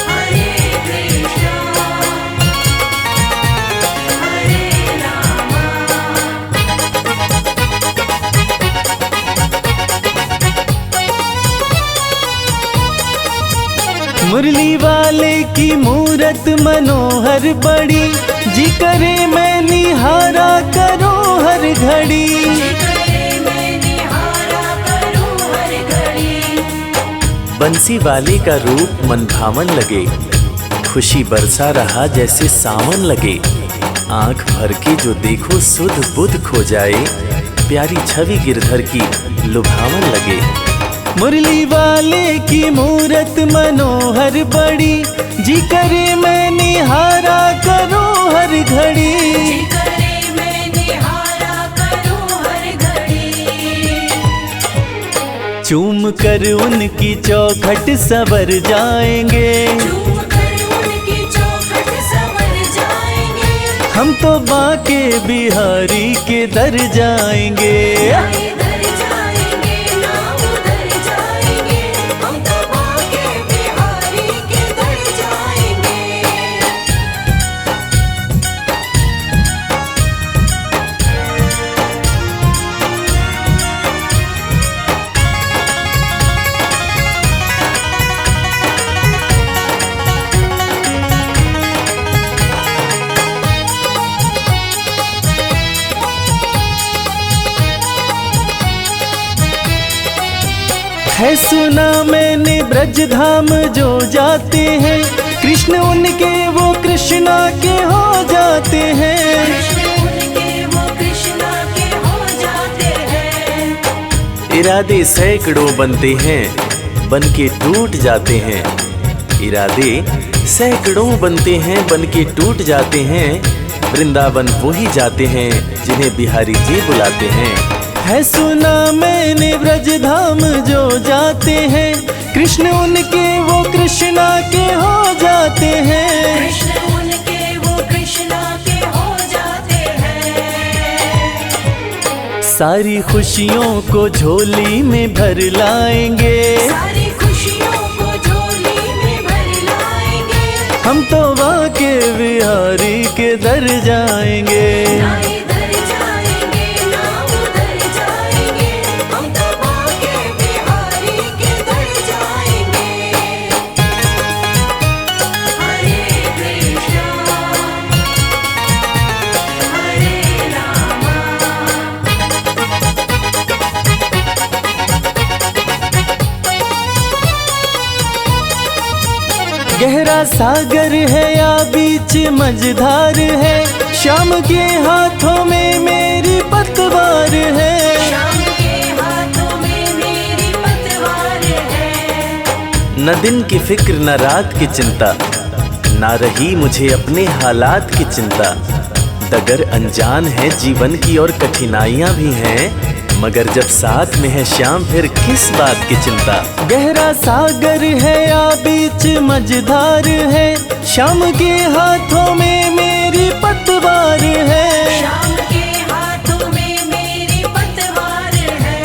हरे कृष्णा हरे रामा,
मुरली वाले की मूरत मनोहर बड़ी, जी करे मैं निहारा करो हर घड़ी।
करे मैं निहारा करूं हर घड़ी।
बंसी वाले का रूप मन भावन लगे, खुशी बरसा रहा जैसे सावन लगे। आंख भर के जो देखो सुध बुध खो जाए, प्यारी छवि गिरधर की लुभावन लगे। मुरली वाले की मूरत मनोहर बड़ी, जी करे मैं निहारा करो हर घड़ी।
करे मैं निहारा करूं हर घड़ी।
चूम कर उनकी चौखट सवर जाएंगे,
चूम कर उनकी चौखट संवर जाएंगे।
हम तो बाके बिहारी के दर जाएंगे।
ना इधर जाएंगे ना उधर जाएंगे, हम तो बाके बिहारी के दर जाएंगे।
है सुना मैंने ब्रज धाम जो जाते हैं, कृष्ण उनके वो कृष्णा के हो जाते हैं।
कृष्ण उनके वो कृष्णा के हो जाते हैं।
इरादे सैकड़ों बनते हैं, बन के टूट जाते हैं। इरादे सैकड़ों बनते हैं, बन के टूट जाते हैं। वृंदावन वो ही जाते हैं जिन्हें बिहारी जी बुलाते हैं। है सुना मैंने ब्रज धाम जो जाते हैं, कृष्ण उनके वो कृष्णा के हो जाते हैं।
कृष्ण उनके वो कृष्णा के हो जाते हैं।
सारी खुशियों को झोली में भर लाएंगे,
सारी खुशियों को झोली में भर लाएंगे।
हम तो बाके बिहारी के दर जाएंगे।
ना इधर जाएंगे ना उधर जाएंगे, हम तो बाके बिहारी के दर जाएंगे। हरे कृष्णा हरे रामा।
गहरा सागर है या बीच मझधार है, शाम के हाथों में मेरी पतवार है।
शाम के हाथों में मेरी पतवार है।
न दिन की फिक्र न रात की चिंता, ना रही मुझे अपने हालात की चिंता। डगर अनजान है जीवन की और कठिनाइयां भी हैं, मगर जब साथ में है श्याम फिर किस बात की चिंता। गहरा सागर है या बीच मझधार है, शाम के हाथों में मेरी पतवार है।
शाम के हाथों में मेरी पतवार है।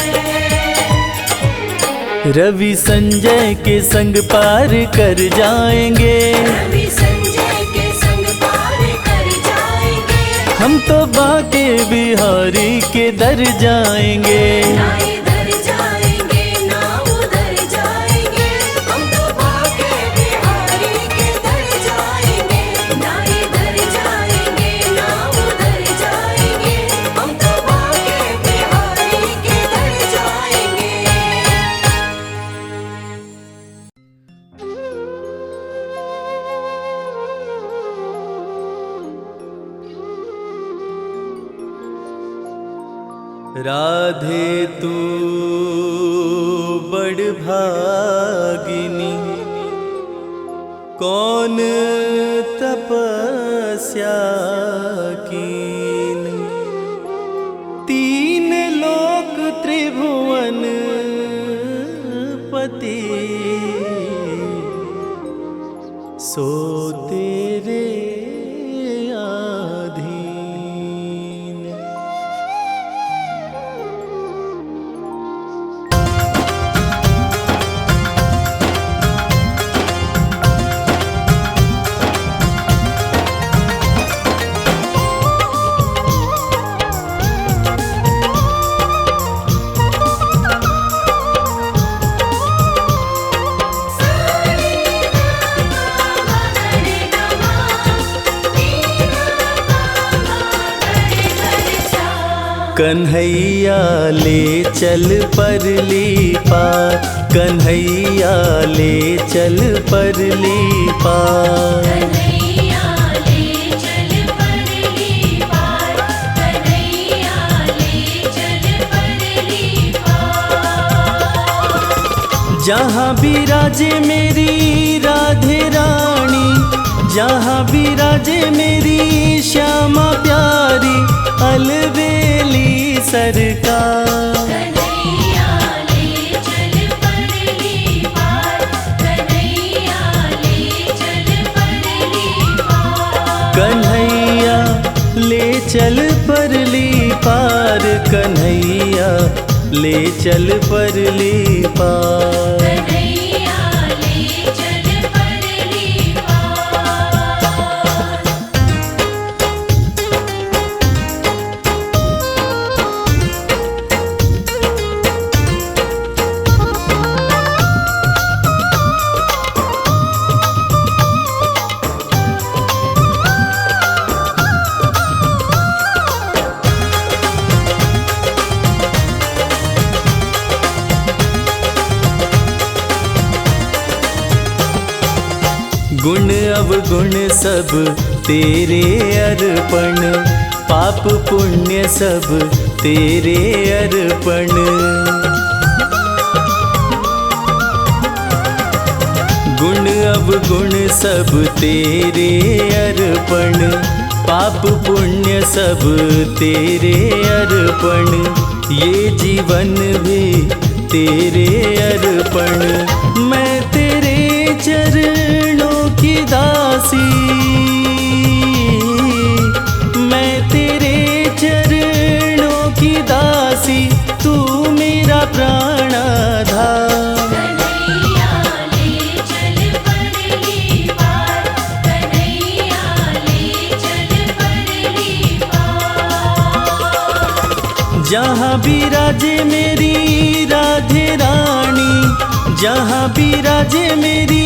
रवि संजय के संग पार कर जाएंगे,
रवि संजय के संग पार कर जाएंगे।
हम तो बाके बिहारी के दर जाएंगे।
ना इधर जाएंगे ना उधर जाएंगे, हम तो बाके बिहारी के दर जाएंगे। ना इधर जाएंगे ना उधर जाएंगे, हम तो बाके बिहारी के दर जाएंगे।
राधे तू बड़ भागिनी, कौन तपस्या कीन। तीन लोक त्रिभुवन पति, सो तेरे आधीन। कन्हैया ले चल परली पार, कन्हैया ले चल परली पार।
कन्हैया ले चल परली पार, कन्हैया ले चल परली पार।
जहाँ विराजे मेरी राधे रानी, जहाँ विराजे मेरी श्यामा प्यारी, अलबेली सरकार।
कन्हैया ले चल परली पार, कन्हैया ले चल परली पार।
कन्हैया ले चल परली पार, कन्हैया ले चल परली पार।
कन्हैया ले चल परली पार।
गुण अवगुण सब तेरे अर्पण, पाप पुण्य सब तेरे अर्पण। गुण अवगुण सब तेरे अर्पण, पाप पुण्य सब तेरे अर्पण। ये जीवन भी तेरे अर्पण, मैं तेरे चरणों की दासी, मैं तेरे चरणों की दासी, तू मेरा प्राणाधार।
कन्हैया ले चल परली पार, कन्हैया ले चल परली पार।
जहाँ विराजे मेरी राधे रानी, जहाँ विराजे मेरी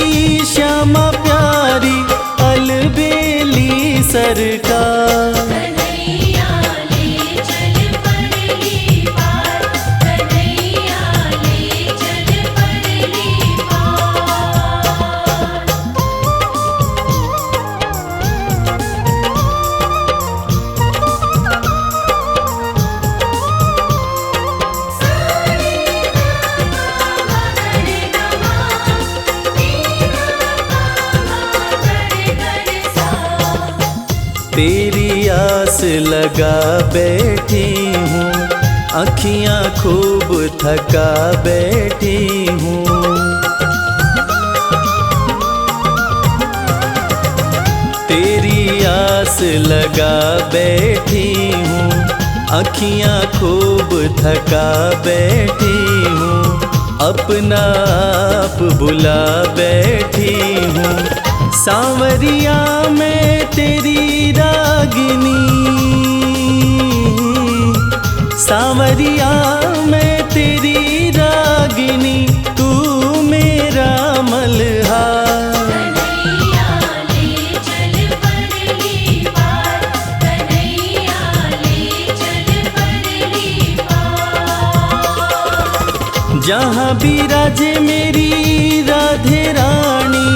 श्यामा प्यारी, अलबेली सरकार।
कन्हैया ले चल परली पार, कन्हैया ले चल परली पार।
तेरी आस लगा बैठी हूँ, अखियाँ खूब थका बैठी हूँ। तेरी आस लगा बैठी हूँ, अखियाँ खूब थका बैठी हूँ। अपना आप बुला बैठी हूँ, सांवरिया मैं तेरी रागिनी, सांवरिया मैं तेरी रागिनी, तू मेरा मल्हार।
कन्हैया ले चल परली पार, कन्हैया ले चल परली पार।
जहाँ विराजे मेरी राधे रानी,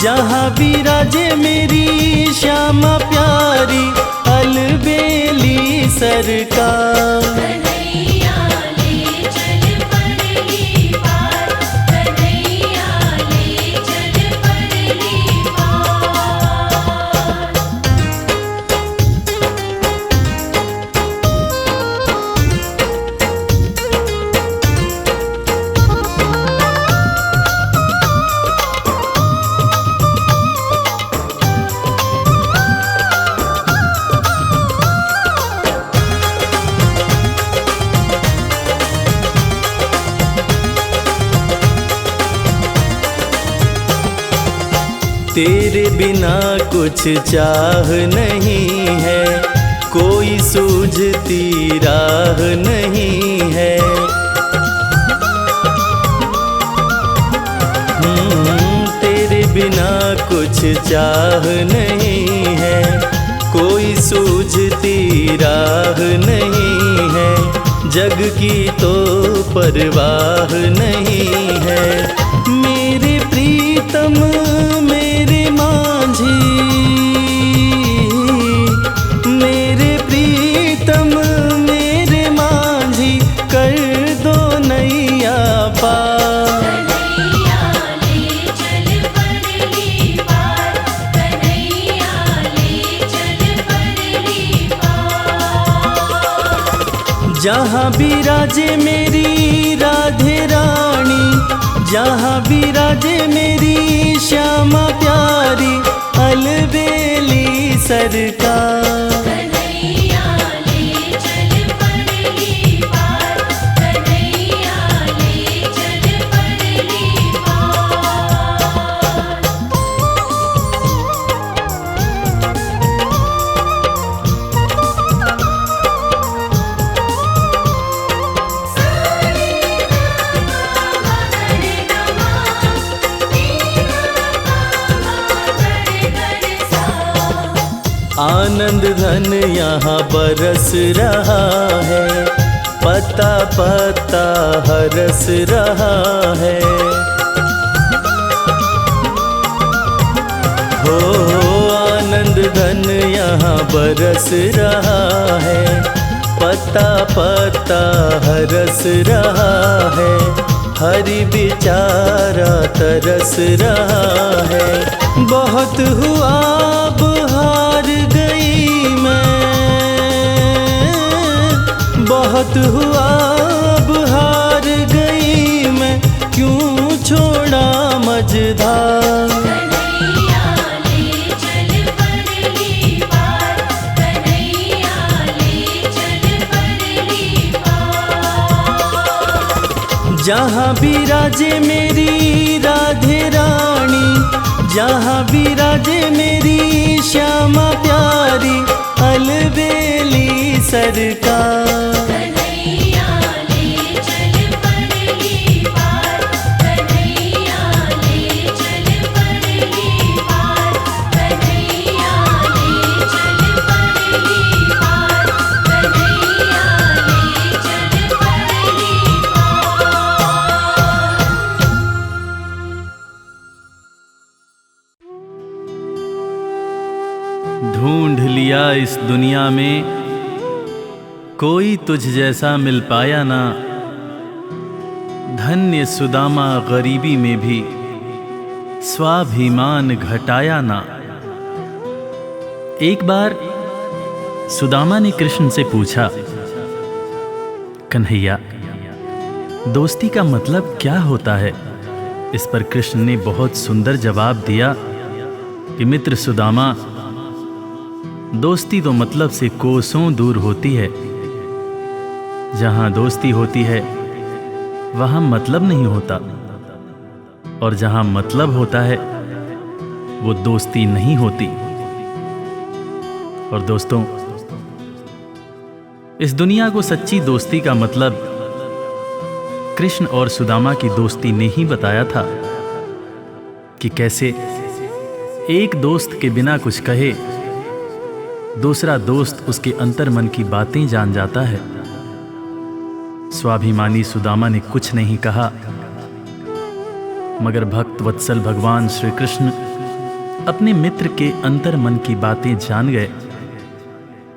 जहाँ विराजे मेरी श्यामा प्यारी, अलबेली सरकार।
कन्हैया ले चल परली पार, कन्हैया ले चल परली पार।
तेरे बिना कुछ चाह नहीं है, कोई सूझती राह नहीं है। तेरे बिना कुछ चाह नहीं है, कोई सूझती राह नहीं है। जग की तो परवाह नहीं है। मेरे प्रीतम मेरे मांझी, मेरे प्रीतम मेरे मांझी, कर दो नैया पार।
कन्हैया ले चल परली पार, कन्हैया ले चल परली पार।
जहाँ विराजे मेरी राधे रानी, जहाँ विराजे मेरी श्यामा प्यारी, अलबेली सरकार।
कन्हैया ले चल परली पार, कन्हैया ले चल परली पार।
आनंद धन यहाँ बरस रहा है, पता पता हरस रहा है। आनंद धन यहाँ बरस रहा है, पत्ता पत्ता हरस रहा है, हरि बेचारा तरस रहा है। बहुत हुआ अब हार गई मैं, बहुत हुआ अब हार गई मैं, क्यों छोड़ा मझधार।
कन्हैया ले चल परली पार, कन्हैया ले चल परली पार।
जहाँ विराजे मेरी राधे रानी, जहाँ विराजे मेरी श्यामा प्यारी, अलबेली सरकार।
कन्हैया ले चल परली पार, कन्हैया ले चल परली पार, कन्हैया ले चल परली पार, कन्हैया ले चल परली पार।
ढूंढ लिया इस दुनिया में, कोई तुझ जैसा मिल पाया ना। धन्य सुदामा गरीबी में भी स्वाभिमान घटाया ना। एक बार सुदामा ने कृष्ण से पूछा, कन्हैया, दोस्ती का मतलब क्या होता है? इस पर कृष्ण ने बहुत सुंदर जवाब दिया कि मित्र सुदामा, दोस्ती तो मतलब से कोसों दूर होती है। जहां दोस्ती होती है वहां मतलब नहीं होता, और जहां मतलब होता है वो दोस्ती नहीं होती। और दोस्तों, इस दुनिया को सच्ची दोस्ती का मतलब कृष्ण और सुदामा की दोस्ती ने ही बताया था कि कैसे एक दोस्त के बिना कुछ कहे दूसरा दोस्त उसके अंतर्मन की बातें जान जाता है। स्वाभिमानी सुदामा ने कुछ नहीं कहा, मगर भक्त वत्सल भगवान श्री कृष्ण अपने मित्र के अंतर्मन की बातें जान गए।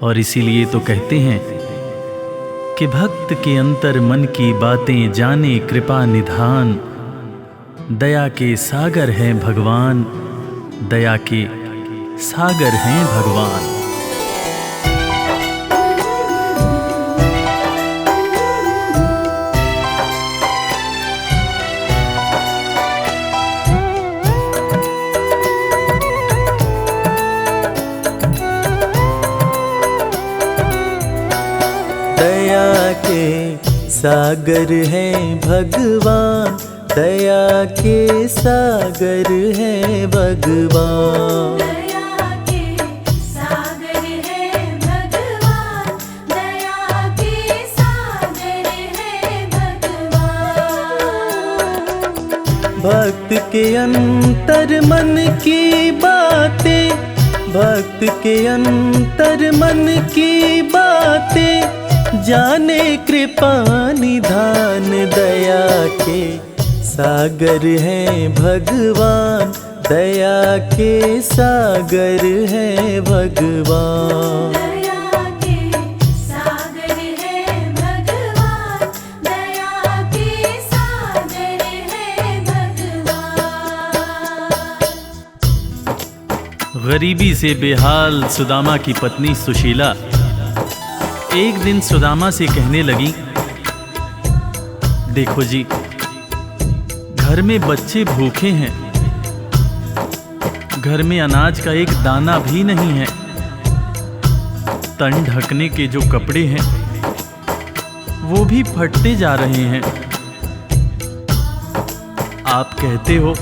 और इसीलिए तो कहते हैं कि भक्त के अंतर्मन की बातें जाने कृपा निधान, दया के सागर हैं भगवान, दया के सागर हैं भगवान। दया के सागर हैं भगवान, दया के सागर हैं भगवान।
दया के सागर है भगवान, दया के सागर है भगवान।
भक्त के अंतर मन की बातें, भक्त के अंतर मन की बातें जाने कृपा निधान। दया के सागर हैं भगवान, दया के सागर हैं भगवान।
दया के सागर है भगवान, दया के सागर है भगवान।
गरीबी से बेहाल सुदामा की पत्नी सुशीला एक दिन सुदामा से कहने लगी, देखो जी, घर में बच्चे भूखे हैं, घर में अनाज का एक दाना भी नहीं है, तन ढकने के जो कपड़े हैं वो भी फटते जा रहे हैं। आप कहते हो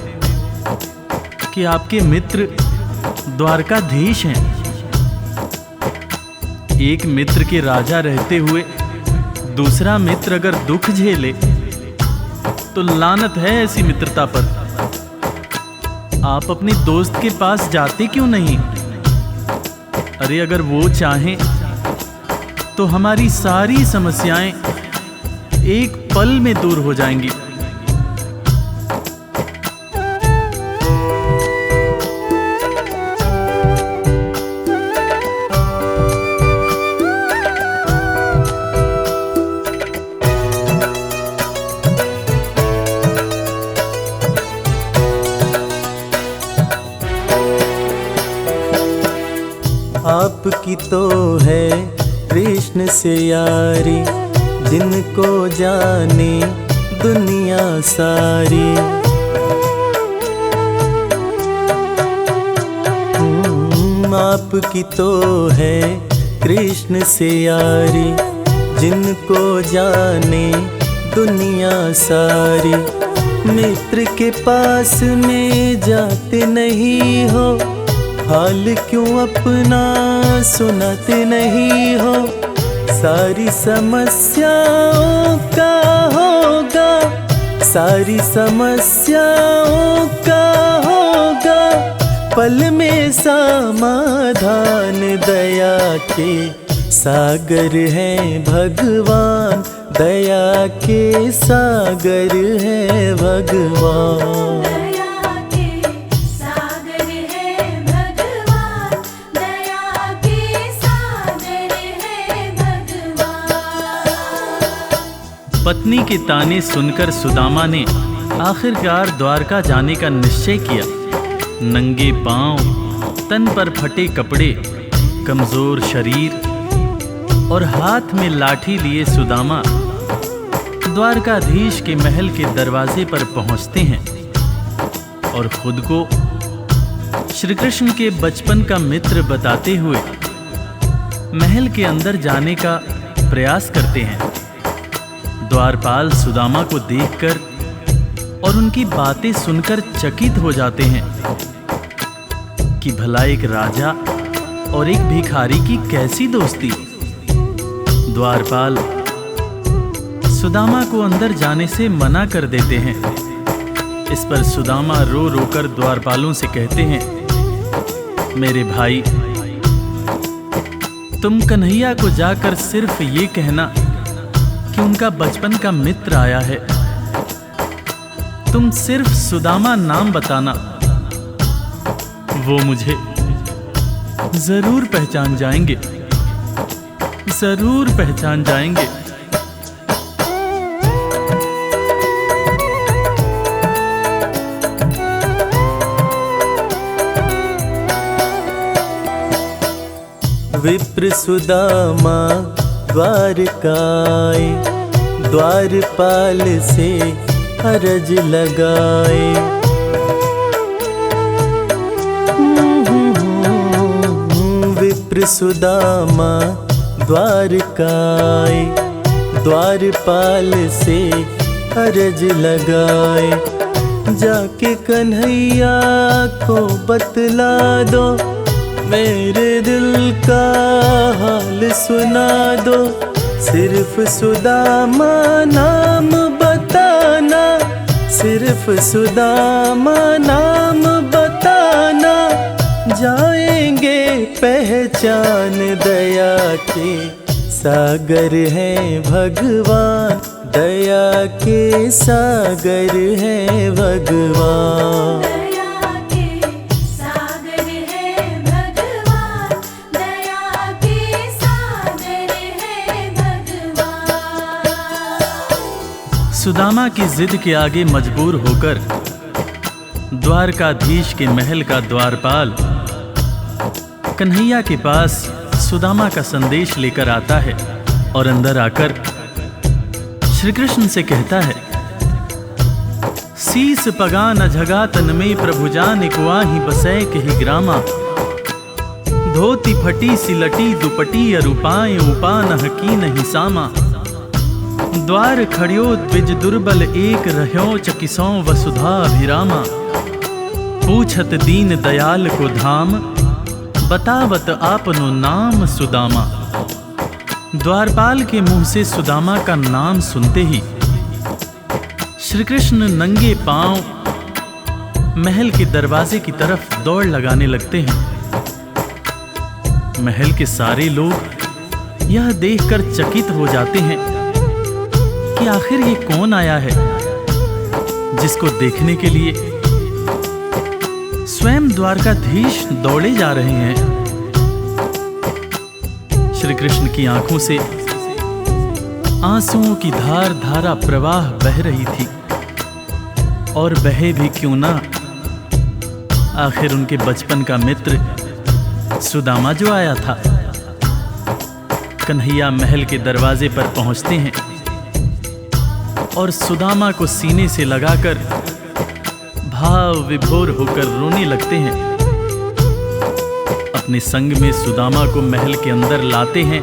कि आपके मित्र द्वारकाधीश हैं। एक मित्र के राजा रहते हुए दूसरा मित्र अगर दुख झेले तो लानत है ऐसी मित्रता पर। आप अपने दोस्त के पास जाते क्यों नहीं? अरे अगर वो चाहें तो हमारी सारी समस्याएं एक पल में दूर हो जाएंगी। की तो है कृष्ण से यारी, जिनको जाने दुनिया सारी। आपकी तो है कृष्ण से यारी, जिनको जाने दुनिया सारी। मित्र के पास में जाते नहीं हो, हाल क्यों अपना सुनाते नहीं हो। सारी समस्याओं का होगा, सारी समस्याओं का होगा पल में समाधान। दया के सागर हैं भगवान, दया के सागर हैं भगवान।
दया के सागर है भगवान, दया के सागर है भगवान।
पत्नी के ताने सुनकर सुदामा ने आखिरकार द्वारका जाने का निश्चय किया। नंगे पांव, तन पर फटे कपड़े, कमजोर शरीर और हाथ में लाठी लिए सुदामा द्वारकाधीश के महल के दरवाजे पर पहुंचते हैं और खुद को श्री कृष्ण के बचपन का मित्र बताते हुए महल के अंदर जाने का प्रयास करते हैं। द्वारपाल सुदामा को देखकर और उनकी बातें सुनकर चकित हो जाते हैं कि भला एक राजा और एक भिखारी की कैसी दोस्ती। द्वारपाल सुदामा को अंदर जाने से मना कर देते हैं। इस पर सुदामा रो रोकर द्वारपालों से कहते हैं, मेरे भाई, तुम कन्हैया को जाकर सिर्फ ये कहना कि उनका बचपन का मित्र आया है। तुम सिर्फ सुदामा नाम बताना, वो मुझे जरूर पहचान जाएंगे, जरूर पहचान जाएंगे।
विप्र सुदामा द्वारकाए, द्वारपाल से अरज लगाए। विप्र सुदामा द्वारकाए, द्वारपाल से अरज लगाए। जाके कन्हैया को बतला दो, मेरे दिल का हाल सुना दो। सिर्फ सुदामा नाम बताना, सिर्फ सुदामा नाम बताना, जाएंगे पहचान। दया के सागर हैं भगवान, दया के सागर हैं भगवान।
दया के सागर है भगवान, दया के सागर है भगवान।
सुदामा की जिद के आगे मजबूर होकर द्वारकाधीश के महल का द्वारपाल कन्हैया के पास सुदामा का संदेश लेकर आता है और अंदर आकर श्री कृष्ण से कहता है, शीस पगा न झगा तन में प्रभु जान कुआही बसै कही ग्रामा। धोती फटी सिलटी दुपटी अरूपाएं उपा न हकी नहीं सामा। द्वार खड़ियो द्विज दुर्बल एक रह्यो चकिसों वसुधा अभिरामा। पूछत दीन दयाल को धाम, बतावत आपनो नाम सुदामा। द्वारपाल के मुंह से सुदामा का नाम सुनते ही श्री कृष्ण नंगे पांव महल के दरवाजे की तरफ दौड़ लगाने लगते हैं। महल के सारे लोग यह देखकर चकित हो जाते हैं कि आखिर ये कौन आया है जिसको देखने के लिए स्वयं द्वारकाधीश दौड़े जा रहे हैं। श्री कृष्ण की आंखों से आंसुओं की धार धारा प्रवाह बह रही थी, और बहे भी क्यों ना, आखिर उनके बचपन का मित्र सुदामा जो आया था कन्हैया महल के दरवाजे पर पहुंचते हैं और सुदामा को सीने से लगाकर भाव विभोर होकर रोने लगते हैं। अपने संग में सुदामा को महल के अंदर लाते हैं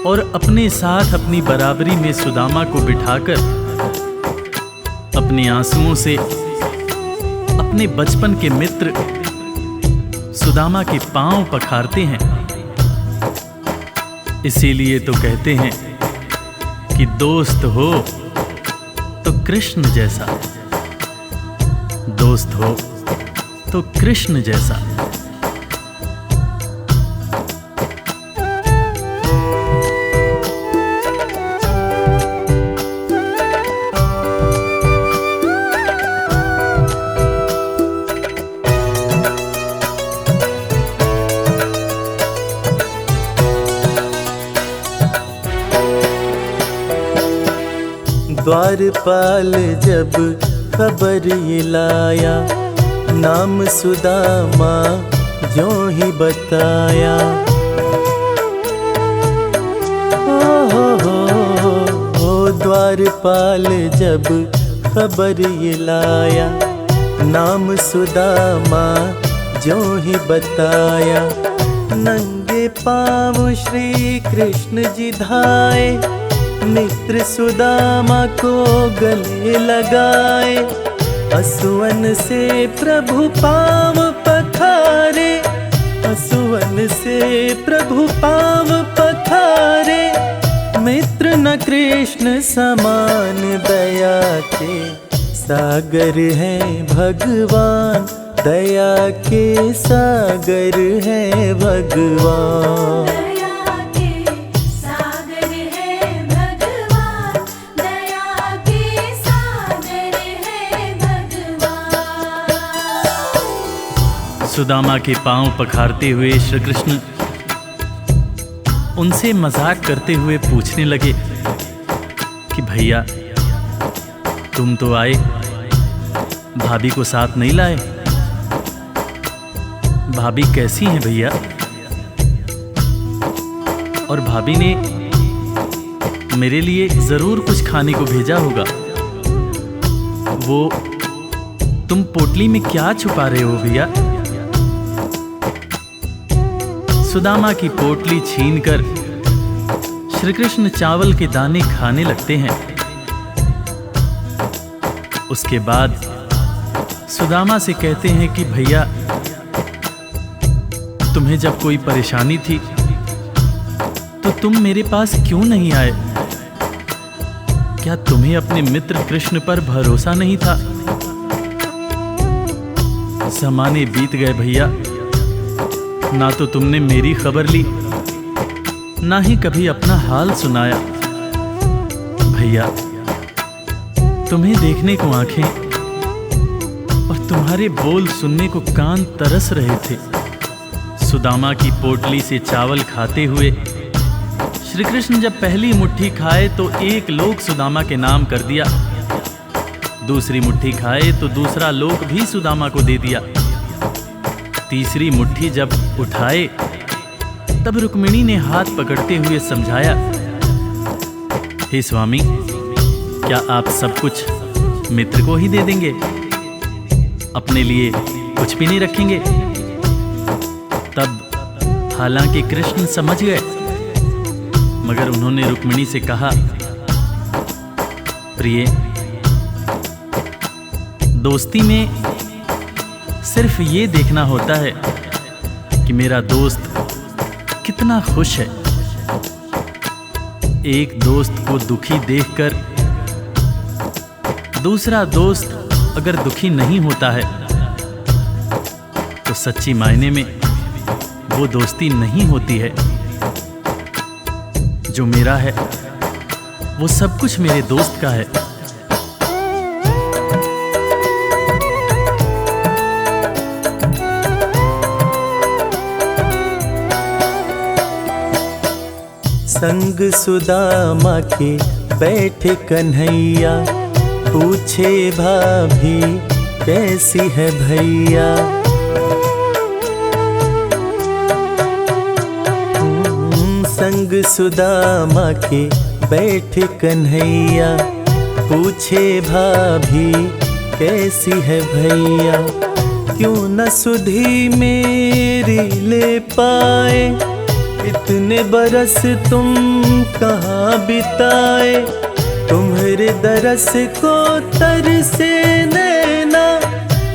और अपने साथ अपनी बराबरी में सुदामा को बिठाकर अपने आंसुओं से अपने बचपन के मित्र सुदामा के पांव पखारते हैं। इसीलिए तो कहते हैं कि दोस्त हो तो कृष्ण जैसा, दोस्त हो तो कृष्ण जैसा।
द्वारपाल जब खबर ये लाया, नाम सुदामा ज्यों ही बताया। हो द्वारपाल जब खबर ये लाया, नाम सुदामा ज्यों ही बताया। नंगे पाँव श्री कृष्ण जी धाए, मित्र सुदामा को गले लगाए। असुवन से प्रभु पाँव पखारे, असुवन से प्रभु पाँव पखारे। मित्र न कृष्ण समान दया के सागर है भगवान, दया के सागर है भगवान।
सुदामा के पांव पखारते हुए श्री कृष्ण उनसे मजाक करते हुए पूछने लगे कि भैया तुम तो आए, भाभी को साथ नहीं लाए। भाभी कैसी हैं भैया? और भाभी ने मेरे लिए जरूर कुछ खाने को भेजा होगा। वो तुम पोटली में क्या छुपा रहे हो भैया? सुदामा की पोटली छीनकर श्री कृष्ण चावल के दाने खाने लगते हैं। उसके बाद सुदामा से कहते हैं कि भैया तुम्हें जब कोई परेशानी थी तो तुम मेरे पास क्यों नहीं आए? क्या तुम्हें अपने मित्र कृष्ण पर भरोसा नहीं था? ज़माने बीत गए भैया, ना तो तुमने मेरी खबर ली, ना ही कभी अपना हाल सुनाया। भैया तुम्हें देखने को आंखें और तुम्हारे बोल सुनने को कान तरस रहे थे। सुदामा की पोटली से चावल खाते हुए श्री कृष्ण जब पहली मुट्ठी खाए तो एक लोक सुदामा के नाम कर दिया, दूसरी मुट्ठी खाए तो दूसरा लोक भी सुदामा को दे दिया। तीसरी मुट्ठी जब उठाए तब रुक्मिणी ने हाथ पकड़ते हुए समझाया, हे स्वामी क्या आप सब कुछ मित्र को ही दे देंगे, अपने लिए कुछ भी नहीं रखेंगे? तब हालांकि कृष्ण समझ गए, मगर उन्होंने रुक्मिणी से कहा, प्रिय दोस्ती में सिर्फ ये देखना होता है कि मेरा दोस्त कितना खुश है। एक दोस्त को दुखी देखकर दूसरा दोस्त अगर दुखी नहीं होता है तो सच्ची मायने में वो दोस्ती नहीं होती है। जो मेरा है वो सब कुछ मेरे दोस्त का है।
संग सुदामा के बैठे कन्हैया, पूछे भाभी कैसी है भैया। संग सुदामा के बैठे कन्हैया, पूछे भाभी कैसी है भैया। क्यों न सुधी मेरी ले पाए, इतने बरस तुम कहाँ बिताए। तुम्हारे दरस को तरसे नैना,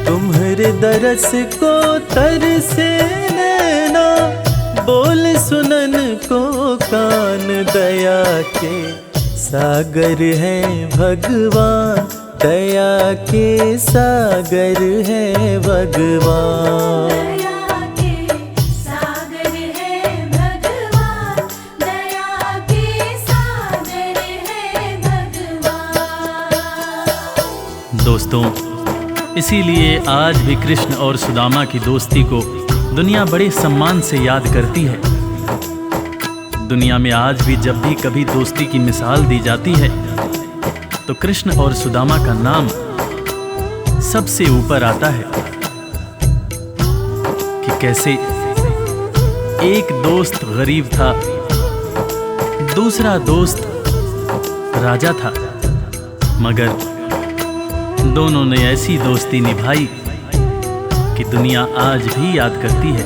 तुम्हारे दरस को तरसे नैना। बोल सुनन को कान, दया के सागर है भगवान, दया के सागर है भगवान।
दया के सागर है भगवान, दया के सागर है भगवान।
दोस्तों, इसीलिए आज भी कृष्ण और सुदामा की दोस्ती को दुनिया बड़े सम्मान से याद करती है। दुनिया में आज भी जब भी कभी दोस्ती की मिसाल दी जाती है तो कृष्ण और सुदामा का नाम सबसे ऊपर आता है कि कैसे एक दोस्त गरीब था, दूसरा दोस्त राजा था, मगर दोनों ने ऐसी दोस्ती निभाई कि दुनिया आज भी याद करती है।